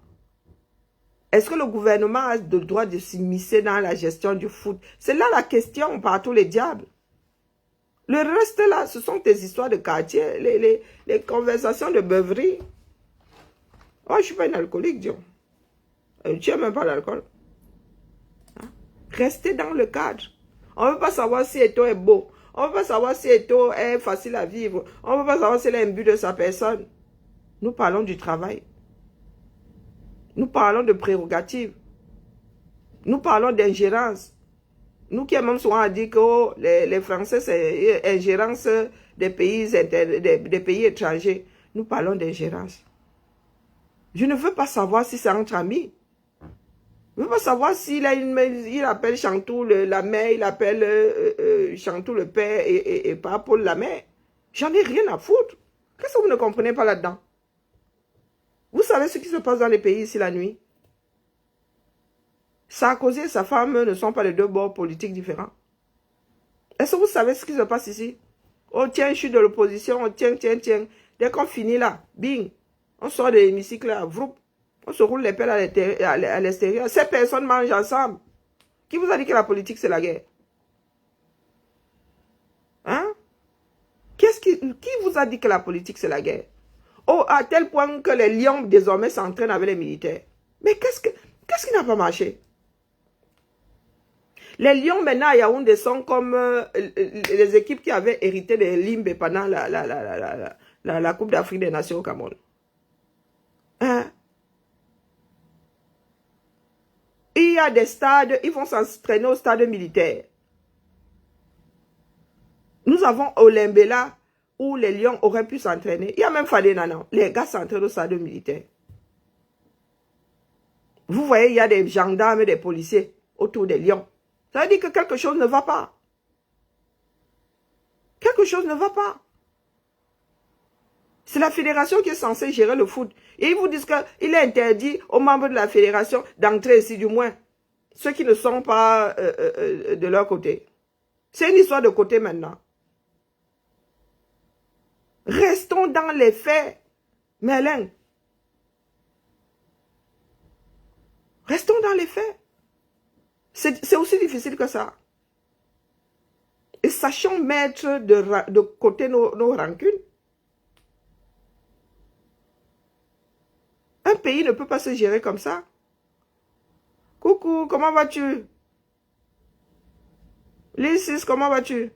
Est-ce que le gouvernement a le droit de s'immiscer dans la gestion du foot? C'est là la question par tous les diables. Le reste là, ce sont des histoires de quartier, les conversations de beuverie. Oh, je ne suis pas une alcoolique, Dieu. Tu n'aimes même pas l'alcool. Hein? Restez dans le cadre. On ne veut pas savoir si Eto'o est beau. On ne veut pas savoir si Eto'o est facile à vivre. On ne veut pas savoir s'il a un but de sa personne. Nous parlons du travail. Nous parlons de prérogatives. Nous parlons d'ingérence. Nous qui aimons souvent à dire que oh, les Français, c'est ingérence des pays étrangers. Nous parlons d'ingérence. Je ne veux pas savoir si c'est entre amis. Je ne veux pas savoir s'il appelle Chantou la mère, il appelle Chantou le père et pas Paul la mère. J'en ai rien à foutre. Qu'est-ce que vous ne comprenez pas là-dedans? Vous savez ce qui se passe dans les pays ici la nuit? Sarkozy et sa femme ne sont pas les deux bords politiques différents. Est-ce que vous savez ce qui se passe ici? Oh tiens, je suis de l'opposition, oh, tiens. Dès qu'on finit là, bing, on sort de l'hémicycle là, vroup, on se roule les pelles à l'extérieur. Ces personnes mangent ensemble. Qui vous a dit que la politique c'est la guerre? Hein? Qui vous a dit que la politique c'est la guerre? Oh, à tel point que les lions désormais s'entraînent avec les militaires. Mais qu'est-ce qui n'a pas marché? Les lions maintenant à Yaoundé sont comme les équipes qui avaient hérité de Limbe pendant la Coupe d'Afrique des Nations au Cameroun. Hein? Il y a des stades, ils vont s'entraîner au stade militaire. Nous avons Olembela où les lions auraient pu s'entraîner. Il y a même Fadé Nanan. Les gars s'entraînent au stade militaire. Vous voyez, il y a des gendarmes et des policiers autour des lions. Ça veut dire que quelque chose ne va pas. Quelque chose ne va pas. C'est la fédération qui est censée gérer le foot. Et ils vous disent qu'il est interdit aux membres de la fédération d'entrer ici, du moins. Ceux qui ne sont pas de leur côté. C'est une histoire de côté maintenant. Restons dans les faits. Merlin. Restons dans les faits. C'est aussi difficile que ça. Et sachons mettre de côté nos rancunes. Un pays ne peut pas se gérer comme ça. Coucou, comment vas-tu? Lysis, comment vas-tu?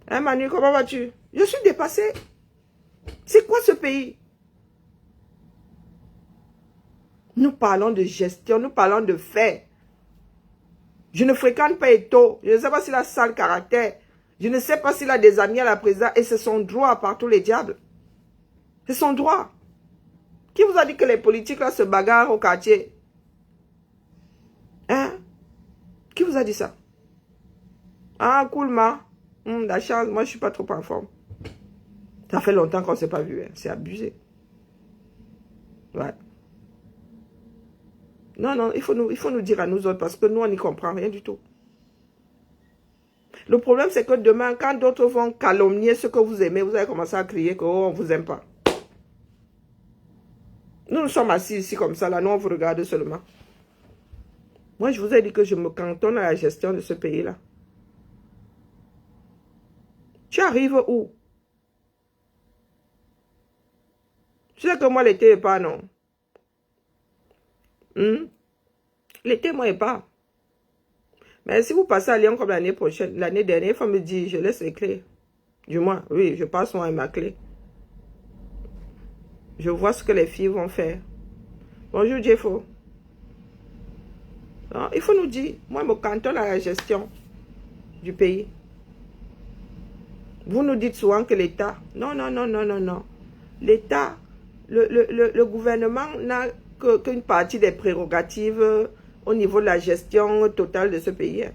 Hein, Manu, comment vas-tu? Je suis dépassé. C'est quoi ce pays? Nous parlons de gestion, nous parlons de faits. Je ne fréquente pas Eto'o. Je ne sais pas s'il a sale caractère. Je ne sais pas s'il a des amis à la présidence. Et c'est son droit par tous les diables. C'est son droit. Qui vous a dit que les politiques là se bagarrent au quartier? Hein? Qui vous a dit ça? Ah, cool, ma. La chance, moi je suis pas trop en forme. Ça fait longtemps qu'on ne s'est pas vu. Hein. C'est abusé. Ouais. Non, non, il faut nous dire à nous autres parce que nous, on n'y comprend rien du tout. Le problème, c'est que demain, quand d'autres vont calomnier ce que vous aimez, vous allez commencer à crier qu'on ne vous aime pas. Nous sommes assis ici comme ça, là, nous, on vous regarde seulement. Moi, je vous ai dit que je me cantonne à la gestion de ce pays-là. Tu arrives où? Tu sais que moi, l'été n'est pas, non? L'été, moi, n'est pas. Mais si vous passez à Lyon comme l'année prochaine, l'année dernière, il faut me dire, je laisse les clés. Du moins, oui, je passe moi et ma clé. Je vois ce que les filles vont faire. Bonjour, Jeffo. Non, il faut nous dire, moi, je me cantonne à la gestion du pays. Vous nous dites souvent que l'État... Non, non, non, non, non, non. L'État, le gouvernement n'a qu'une partie des prérogatives au niveau de la gestion totale de ce pays. Hein?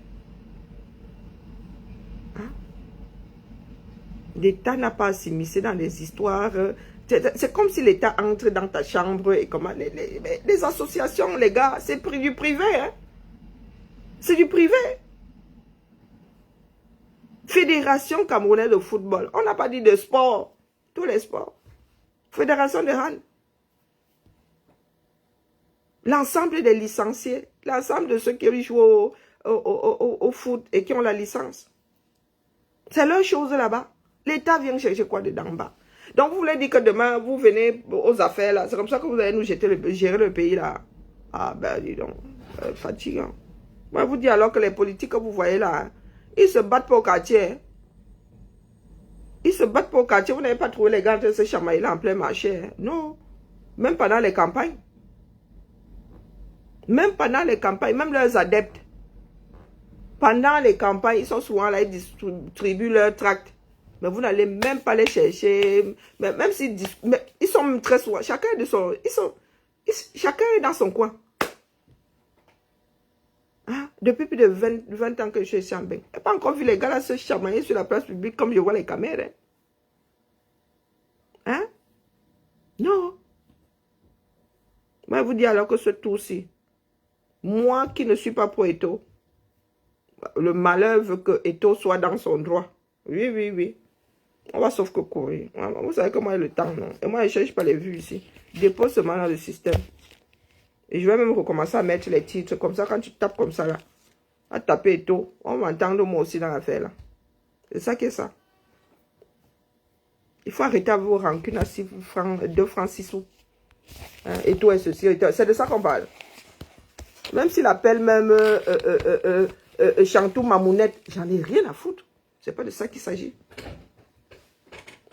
L'État n'a pas à s'immiscer dans les histoires. C'est comme si l'État entre dans ta chambre et comment... Les associations, les gars, c'est du privé. Hein? C'est du privé. Fédération camerounaise de football. On n'a pas dit de sport. Tous les sports. Fédération de hand. L'ensemble des licenciés. L'ensemble de ceux qui jouent au foot et qui ont la licence. C'est leur chose là-bas. L'État vient chercher quoi dedans bas. Donc vous voulez dire que demain, vous venez aux affaires là. C'est comme ça que vous allez nous gérer le pays là. Ah ben dis donc. Fatigant. Moi je vous dis alors que les politiques que vous voyez là. Hein, ils se battent pour le quartier. Hein. Ils se battent pour le quartier. Vous n'avez pas trouvé les gars de se chamailler là en plein marché. Hein. Non. Même pendant les campagnes. Même pendant les campagnes. Même leurs adeptes. Pendant les campagnes, ils sont souvent là, ils distribuent leurs tracts. Mais vous n'allez même pas les chercher. Mais même s'ils ils sont très souvent. Chacun de son. Chacun est dans son coin. Hein? Depuis plus de 20 ans que je suis ici en Bénin. Je n'ai pas encore vu les gars là se chamailler sur la place publique comme je vois les caméras. Hein? Non. Moi, je vous dis alors que ce tour-ci, moi qui ne suis pas pour Eto'o, le malheur veut que Eto'o soit dans son droit. Oui, oui, oui. On va sauf que courir. Vous savez comment est le temps, non? Et moi, je ne cherche pas les vues ici. Je dépose seulement dans le système. Et je vais même recommencer à mettre les titres. Comme ça, quand tu tapes comme ça, là, à taper Eto'o, on va entendre moi aussi dans l'affaire, là. C'est ça qui est ça. Il faut arrêter à vos rancunes à 6 francs, 2 francs 6 sous. Hein, et tout et ceci. C'est de ça qu'on parle. Même s'il appelle même Chantou Mamounette, j'en ai rien à foutre. C'est pas de ça qu'il s'agit.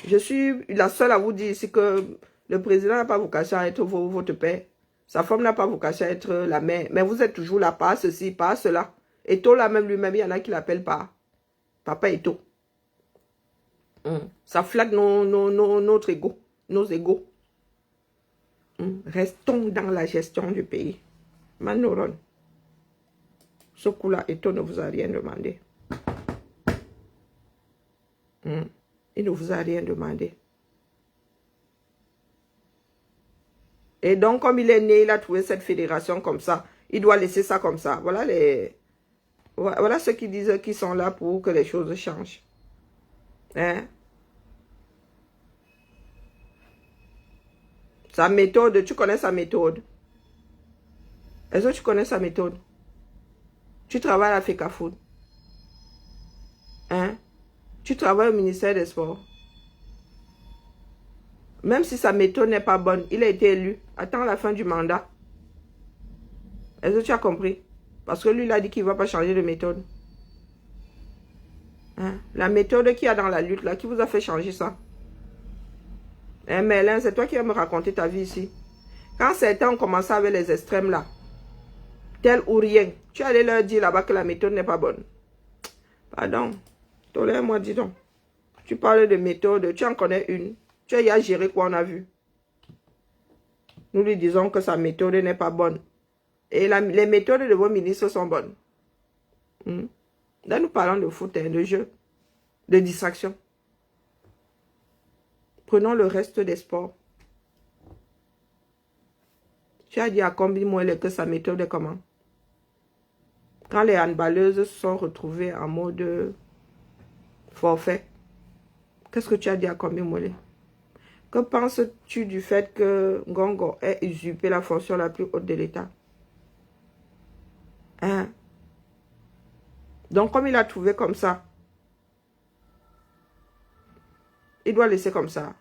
Je suis la seule à vous dire ici que le président n'a pas vocation à être votre père. Sa femme n'a pas vocation à être la mère. Mais vous êtes toujours là, pas ceci, pas cela. Eto là même lui-même, il y en a qui l'appellent pas. Papa Eto. Ça flatte notre ego, nos égos. Restons dans la gestion du pays. Manoron. Ce coup-là, Eto ne vous a rien demandé. Il ne vous a rien demandé. Et donc, comme il est né, il a trouvé cette fédération comme ça. Il doit laisser ça comme ça. Voilà ceux qui disent qu'ils sont là pour que les choses changent. Hein? Sa méthode, tu connais sa méthode. Est-ce que tu connais sa méthode? Tu travailles à FECAFOOD. Hein? Tu travailles au ministère des Sports. Même si sa méthode n'est pas bonne, il a été élu. Attends la fin du mandat. Est-ce que tu as compris? Parce que lui, il a dit qu'il ne va pas changer de méthode. Hein? La méthode qu'il y a dans la lutte, là, qui vous a fait changer ça? Hein, Merlin, c'est toi qui vas me raconter ta vie ici. Quand certains ont commencé avec les extrêmes, là, tel ou rien, tu allais leur dire là-bas que la méthode n'est pas bonne. Pardon. Tolère-moi, dis donc. Tu parles de méthode, tu en connais une. Tu as y à gérer quoi on a vu. Nous lui disons que sa méthode n'est pas bonne. Et les méthodes de vos ministres sont bonnes. Là, nous parlons de foot, de jeu, de distraction. Prenons le reste des sports. Tu as dit à Combi Moelle que sa méthode est comment? Quand les handballeuses se sont retrouvées en mode forfait, qu'est-ce que tu as dit à Combi Moelle? Que penses-tu du fait que Ngongo ait usurpé la fonction la plus haute de l'État? Hein? Donc, comme il a trouvé comme ça, il doit laisser comme ça.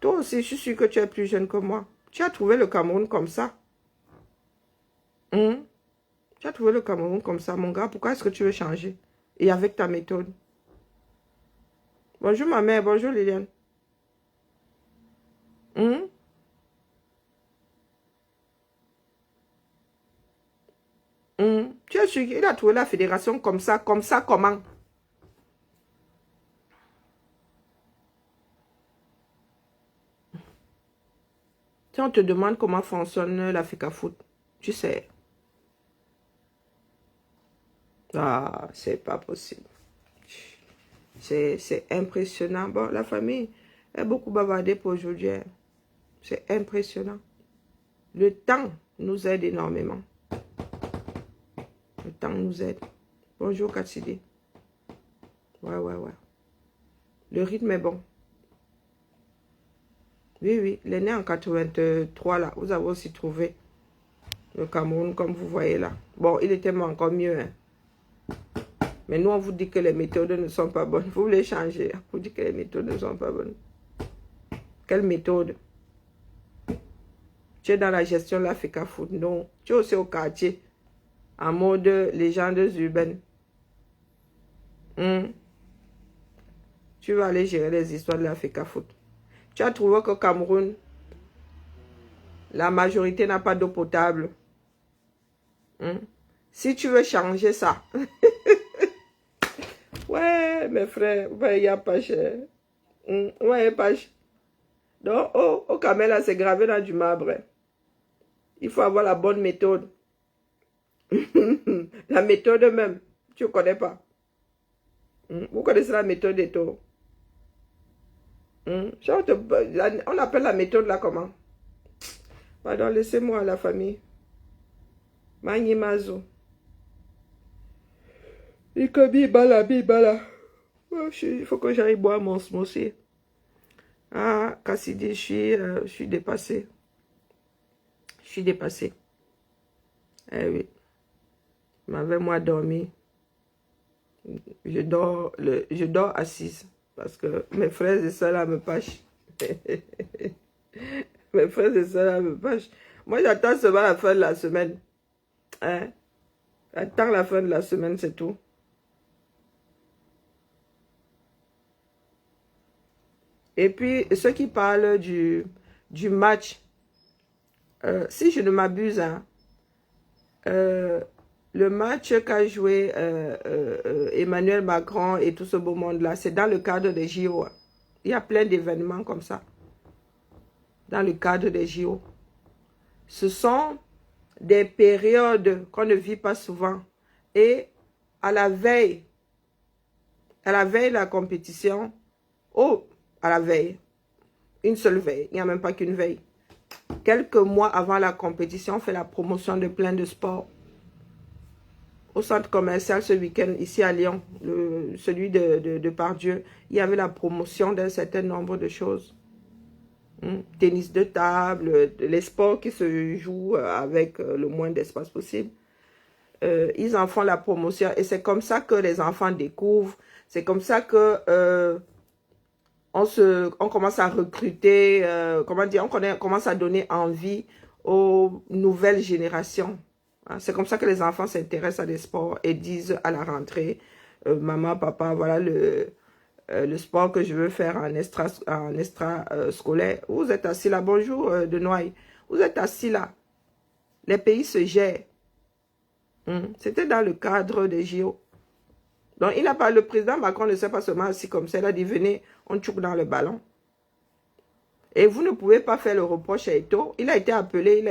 Toi aussi, je suis sûr que tu es plus jeune que moi. Tu as trouvé le Cameroun comme ça. Tu as trouvé le Cameroun comme ça, mon gars. Pourquoi est-ce que tu veux changer? Et avec ta méthode. Bonjour ma mère, bonjour Liliane. Tu es sûr qu'il a trouvé la fédération comme ça comment? Si on te demande comment fonctionne la FECAFOOD, tu sais. Ah, c'est pas possible. C'est impressionnant. Bon, la famille est beaucoup bavardée pour aujourd'hui. C'est impressionnant. Le temps nous aide énormément. Le temps nous aide. Bonjour Katsidi. Ouais. Le rythme est bon. Oui. Il est né en 83 là. Vous avez aussi trouvé le Cameroun comme vous voyez là. Bon, il était encore mieux. Hein. Mais nous, on vous dit que les méthodes ne sont pas bonnes. Vous voulez changer. On vous dit que les méthodes ne sont pas bonnes. Quelle méthode? Tu es dans la gestion de la FECAFOOD. Non. Tu es aussi au quartier. En mode légendes urbaines. Tu vas aller gérer les histoires de la FECAFOOD. Tu as trouvé qu'au Cameroun, la majorité n'a pas d'eau potable. Si tu veux changer ça. Ouais, mes frères, il n'y a pas cher. Ouais, pas cher. Donc, au Cameroun, c'est gravé dans du marbre. Il faut avoir la bonne méthode. La méthode même, tu ne connais pas. Vous connaissez la méthode des taux. On appelle la méthode là comment? Pardon, laissez-moi la famille. Mani Mazo. Bibala. Il faut que j'aille boire mon smoothie. Ah, Cassidy, je suis dépassée. Je suis dépassée. Eh oui. Je m'avais moi dormi. Je dors assise. Parce que mes frères et sœurs là me pâchent. Mes frères et sœurs là me pâchent. Moi, j'attends seulement la fin de la semaine. Hein? J'attends la fin de la semaine, c'est tout. Et puis, ceux qui parlent du match, si je ne m'abuse, hein, le match qu'a joué Emmanuel Macron et tout ce beau monde-là, c'est dans le cadre des JO. Il y a plein d'événements comme ça, dans le cadre des JO. Ce sont des périodes qu'on ne vit pas souvent. Et à la veille de la compétition, à la veille, une seule veille, il n'y a même pas qu'une veille. Quelques mois avant la compétition, on fait la promotion de plein de sports. Au centre commercial ce week-end, ici à Lyon, celui de Pardieu, il y avait la promotion d'un certain nombre de choses. Tennis de table, les sports qui se jouent avec le moins d'espace possible. Ils en font la promotion et c'est comme ça que les enfants découvrent. C'est comme ça que on commence à recruter, comment dire, on commence à donner envie aux nouvelles générations. C'est comme ça que les enfants s'intéressent à des sports et disent à la rentrée, maman, papa, voilà le sport que je veux faire en extra scolaire. Vous êtes assis là, bonjour de Noailles. Vous êtes assis là. Les pays se gèrent. C'était dans le cadre des JO. Donc, il n'a pas, le président Macron ne s'est pas seulement assis comme ça. Il a dit, venez, on tchouk dans le ballon. Et vous ne pouvez pas faire le reproche à Eto'o. Il a été appelé.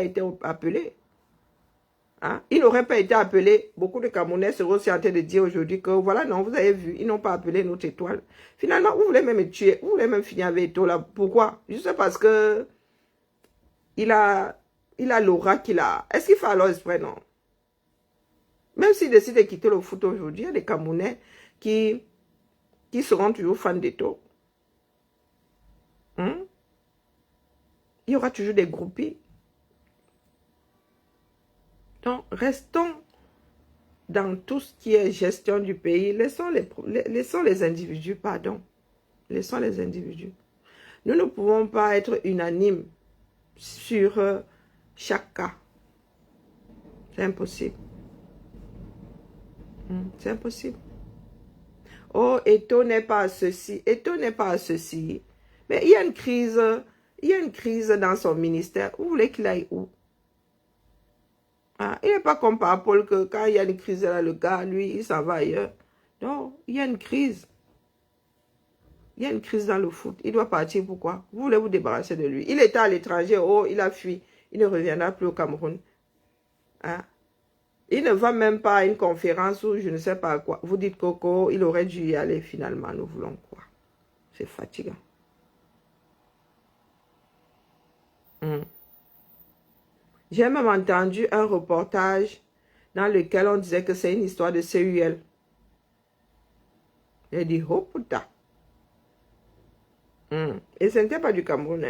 Hein? Il n'aurait pas été appelé. Beaucoup de Camerounais seraient aussi en train de dire aujourd'hui que, voilà, non, vous avez vu, ils n'ont pas appelé notre étoile. Finalement, vous voulez même me tuer. Vous voulez même finir avec Eto'o là. Pourquoi? Juste parce que il a l'aura qu'il a. Est-ce qu'il fait alors exprès? Non. Même s'il décide de quitter le foot aujourd'hui, il y a des Camerounais qui seront toujours fans d'Eto'o. Il y aura toujours des groupies. Donc, restons dans tout ce qui est gestion du pays. Laissons les individus, pardon. Laissons les individus. Nous ne pouvons pas être unanimes sur chaque cas. C'est impossible. C'est impossible. Oh, Eto'o n'est pas à ceci. Eto'o n'est pas à ceci. Mais il y a une crise. Il y a une crise dans son ministère. Vous voulez qu'il aille où? Il n'est pas comme par Paul que quand il y a une crise là, le gars, lui, il s'en va ailleurs. Non, il y a une crise. Il y a une crise dans le foot. Il doit partir. Pourquoi? Vous voulez vous débarrasser de lui. Il était à l'étranger. Oh, il a fui. Il ne reviendra plus au Cameroun. Il ne va même pas à une conférence ou je ne sais pas quoi. Vous dites Coco, il aurait dû y aller finalement. Nous voulons quoi? C'est fatigant. J'ai même entendu un reportage dans lequel on disait que c'est une histoire de CUL. J'ai dit, oh putain. Et ce n'était pas du Cameroun.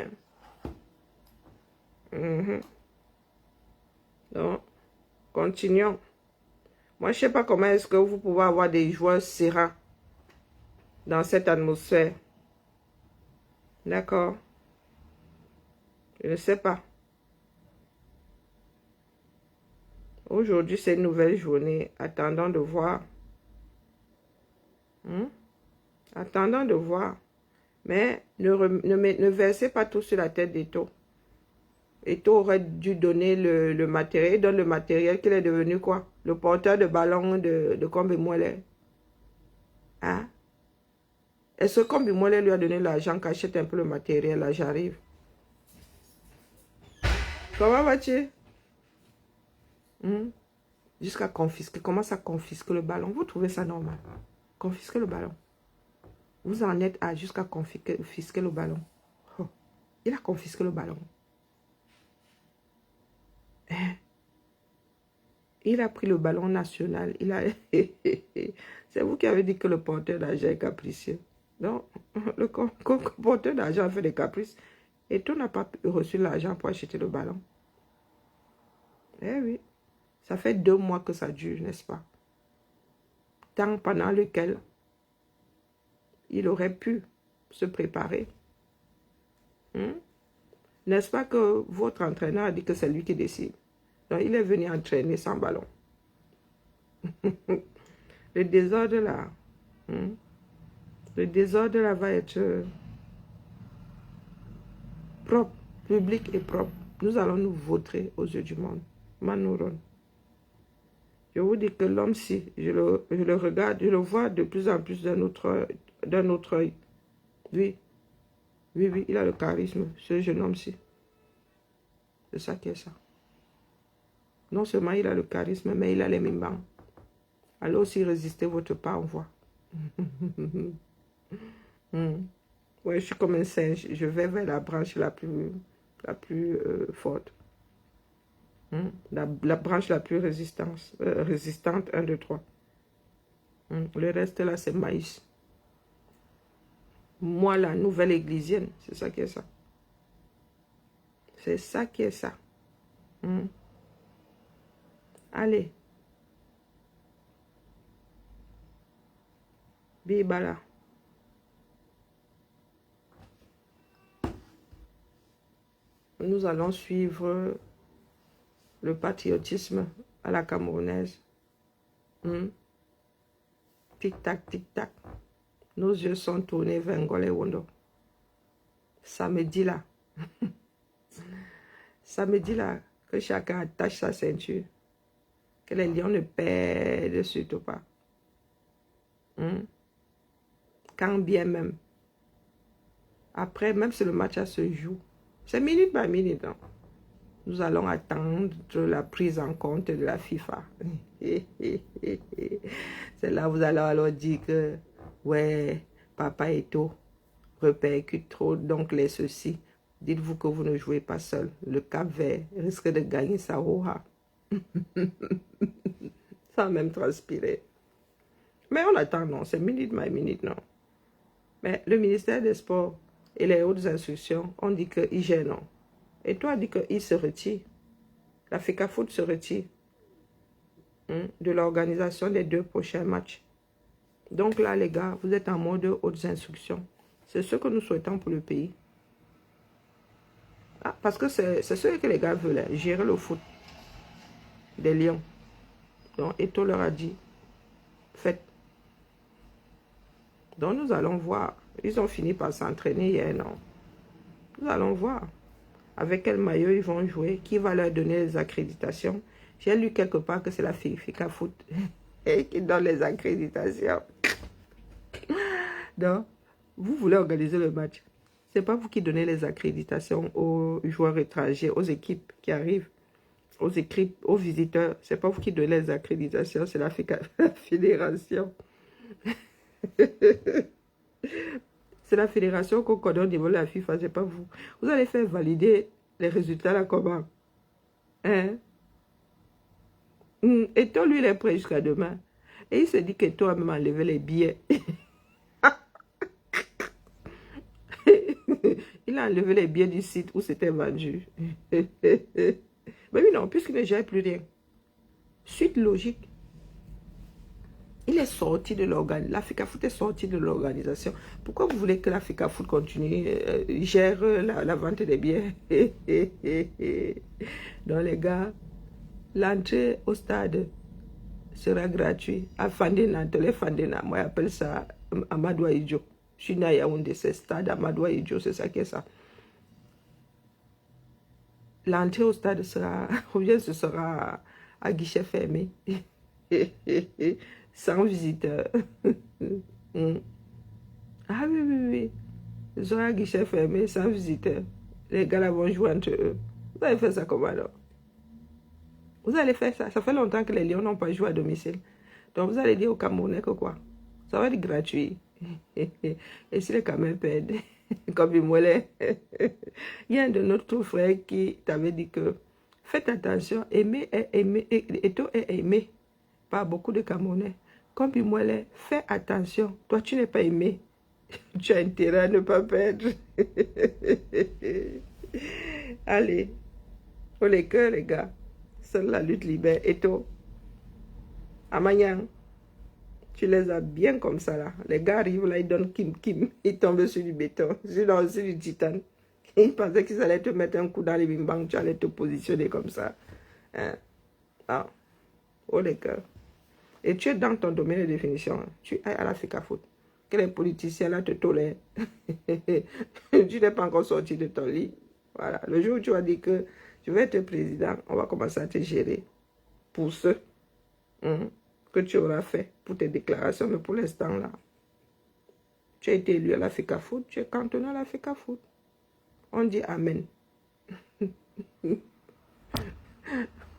Donc, continuons. Moi, je ne sais pas comment est-ce que vous pouvez avoir des joueurs sereins dans cette atmosphère. D'accord? Je ne sais pas. Aujourd'hui, c'est une nouvelle journée. Attendons de voir. Attendons de voir. Mais ne versez pas tout sur la tête d'Eto'o. Eto'o aurait dû donner le matériel. Il donne le matériel qu'il est devenu quoi? Le porteur de ballon de Kombi-Mwele. Est-ce que Kombi-Mwele lui a donné l'argent qu'achète un peu le matériel? Là, j'arrive. Comment vas-tu? Jusqu'à confisquer. Comment ça confisque le ballon? Vous trouvez ça normal? Confisquer le ballon. Vous en êtes à jusqu'à confisquer le ballon. Oh, il a confisqué le ballon. Il a pris le ballon national. C'est vous qui avez dit que le porteur d'argent est capricieux. Non, le porteur d'argent fait des caprices. Et tout n'a pas reçu l'argent pour acheter le ballon. Eh oui. Ça fait 2 mois que ça dure, n'est-ce pas? temps pendant lequel il aurait pu se préparer. N'est-ce pas que votre entraîneur a dit que c'est lui qui décide? Donc, il est venu entraîner sans ballon. Le désordre là, le désordre là va être propre, public et propre. Nous allons nous vautrer aux yeux du monde. Manouron. Je vous dis que l'homme-ci, je le regarde, je le vois de plus en plus d'un autre œil. Oui, il a le charisme, ce jeune homme-ci. C'est ça qui est ça. Non seulement il a le charisme, mais il a les mimbans. Alors aussi résister votre pas en voie. Ouais, je suis comme un singe. Je vais vers la branche la plus forte. La branche la plus résistante. 1, 2, 3. Le reste là, c'est maïs. Moi, la nouvelle églisienne, c'est ça qui est ça. C'est ça qui est ça. Allez. Bibala. Nous allons suivre le patriotisme à la camerounaise. Tic-tac, tic-tac. Nos yeux sont tournés vers Ngol et Wondo. Samedi là. Samedi là, que chacun attache sa ceinture. Que les lions ne perdent surtout pas. Quand bien même. Après, même si le match se joue, c'est minute par minute. Hein. Nous allons attendre la prise en compte de la FIFA. C'est là où vous allez alors dire que, ouais, Papa Eto'o répercute trop, donc les ceci. Dites-vous que vous ne jouez pas seul. Le Cap-Vert risque de gagner sa Roha. Sans même transpirer. Mais on attend, non. C'est minute par minute, non. Mais le ministère des Sports et les hautes instructions ont dit qu'il gère, non. Et toi, dit qu'il se retire. La FECAFOOT se retire de l'organisation des 2 prochains matchs. Donc là, les gars, vous êtes en mode hautes instructions. C'est ce que nous souhaitons pour le pays. Ah, parce que c'est ce que les gars veulent, gérer le foot des Lions. Donc, Eto'o leur a dit, faites. Donc, nous allons voir. Ils ont fini par s'entraîner hier, non? Nous allons voir. Avec quel maillot ils vont jouer, qui va leur donner les accréditations. J'ai lu quelque part que c'est la FECAFOOT qui donne les accréditations. Donc, vous voulez organiser le match. Ce n'est pas vous qui donnez les accréditations aux joueurs étrangers, aux équipes qui arrivent, aux visiteurs. Ce n'est pas vous qui donnez les accréditations, c'est la fédération. C'est la fédération qu'on connaît au niveau de la FIFA, c'est pas vous. Vous allez faire valider les résultats là comment? Eto'o, lui, il est prêt jusqu'à demain. Et il se dit qu'Eto'o a même enlevé les billets. Il a enlevé les billets du site où c'était vendu. Mais oui, non, puisqu'il ne gère plus rien. Suite logique. Il est sorti de l'organisation. La FECAFOOT est sortie de l'organisation. Pourquoi vous voulez que la FECAFOOT continue, gère la vente des billets? Donc les gars, l'entrée au stade sera gratuite. À Fandena, moi j'appelle ça Amadou Ahidjo. Je suis né à Yaoundé, c'est stade Amadou Ahidjo, c'est ça qui est ça. L'entrée au stade sera, ou bien ce sera à guichet fermé. Sans visiteurs. Ah oui. Ce sera à guichet fermé, sans visiteurs. Les gars là vont jouer entre eux. Vous allez faire ça comment alors? Vous allez faire ça. Ça fait longtemps que les Lions n'ont pas joué à domicile. Donc vous allez dire aux Camerounais que quoi? Ça va être gratuit. Et si les Camerounais perdent, comme il y a un de notre frère qui t'avait dit que faites attention, aimer est aimé, Eto'o est aimé par beaucoup de Camerounais. Comme Bimouele, fais attention. Toi, tu n'es pas aimé. Tu as intérêt à ne pas perdre. Allez. Pour les cœurs, les gars. Seule la lutte libère. Eto'o. Amanyang. Tu les as bien comme ça, là. Les gars arrivent, là, ils donnent kim kim. Ils tombent sur du béton, sur du titane. Ils pensaient qu'ils allaient te mettre un coup dans les bimbangs, tu allais te positionner comme ça. Hein? Ah. Oh, les gars. Et tu es dans ton domaine de définition. Tu es à la foot. Que les politiciens, là, te tolèrent. Tu n'es pas encore sorti de ton lit. Voilà. Le jour où tu vas dire que je vais être président, on va commencer à te gérer. Pour ce que tu auras fait pour tes déclarations. Mais pour l'instant, là, tu as été élu à la foot. Tu es cantonné à la foot. On dit Amen.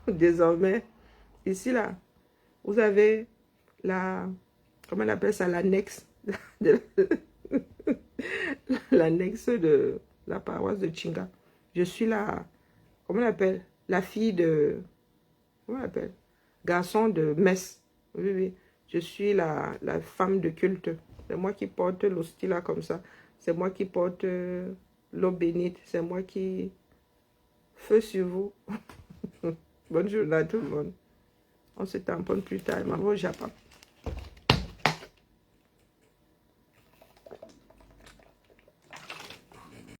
Désormais, ici, là, vous avez la, comment on appelle ça, l'annexe l'annexe de la paroisse de Chinga. Je suis la, comment on appelle, la fille de, comment on appelle, garçon de messe. Oui, oui, je suis la femme de culte. C'est moi qui porte l'hostie là comme ça. C'est moi qui porte l'eau bénite. C'est moi qui... Feu sur vous. Bonne journée à tout le monde. On se tamponne plus tard. Maman au Japon.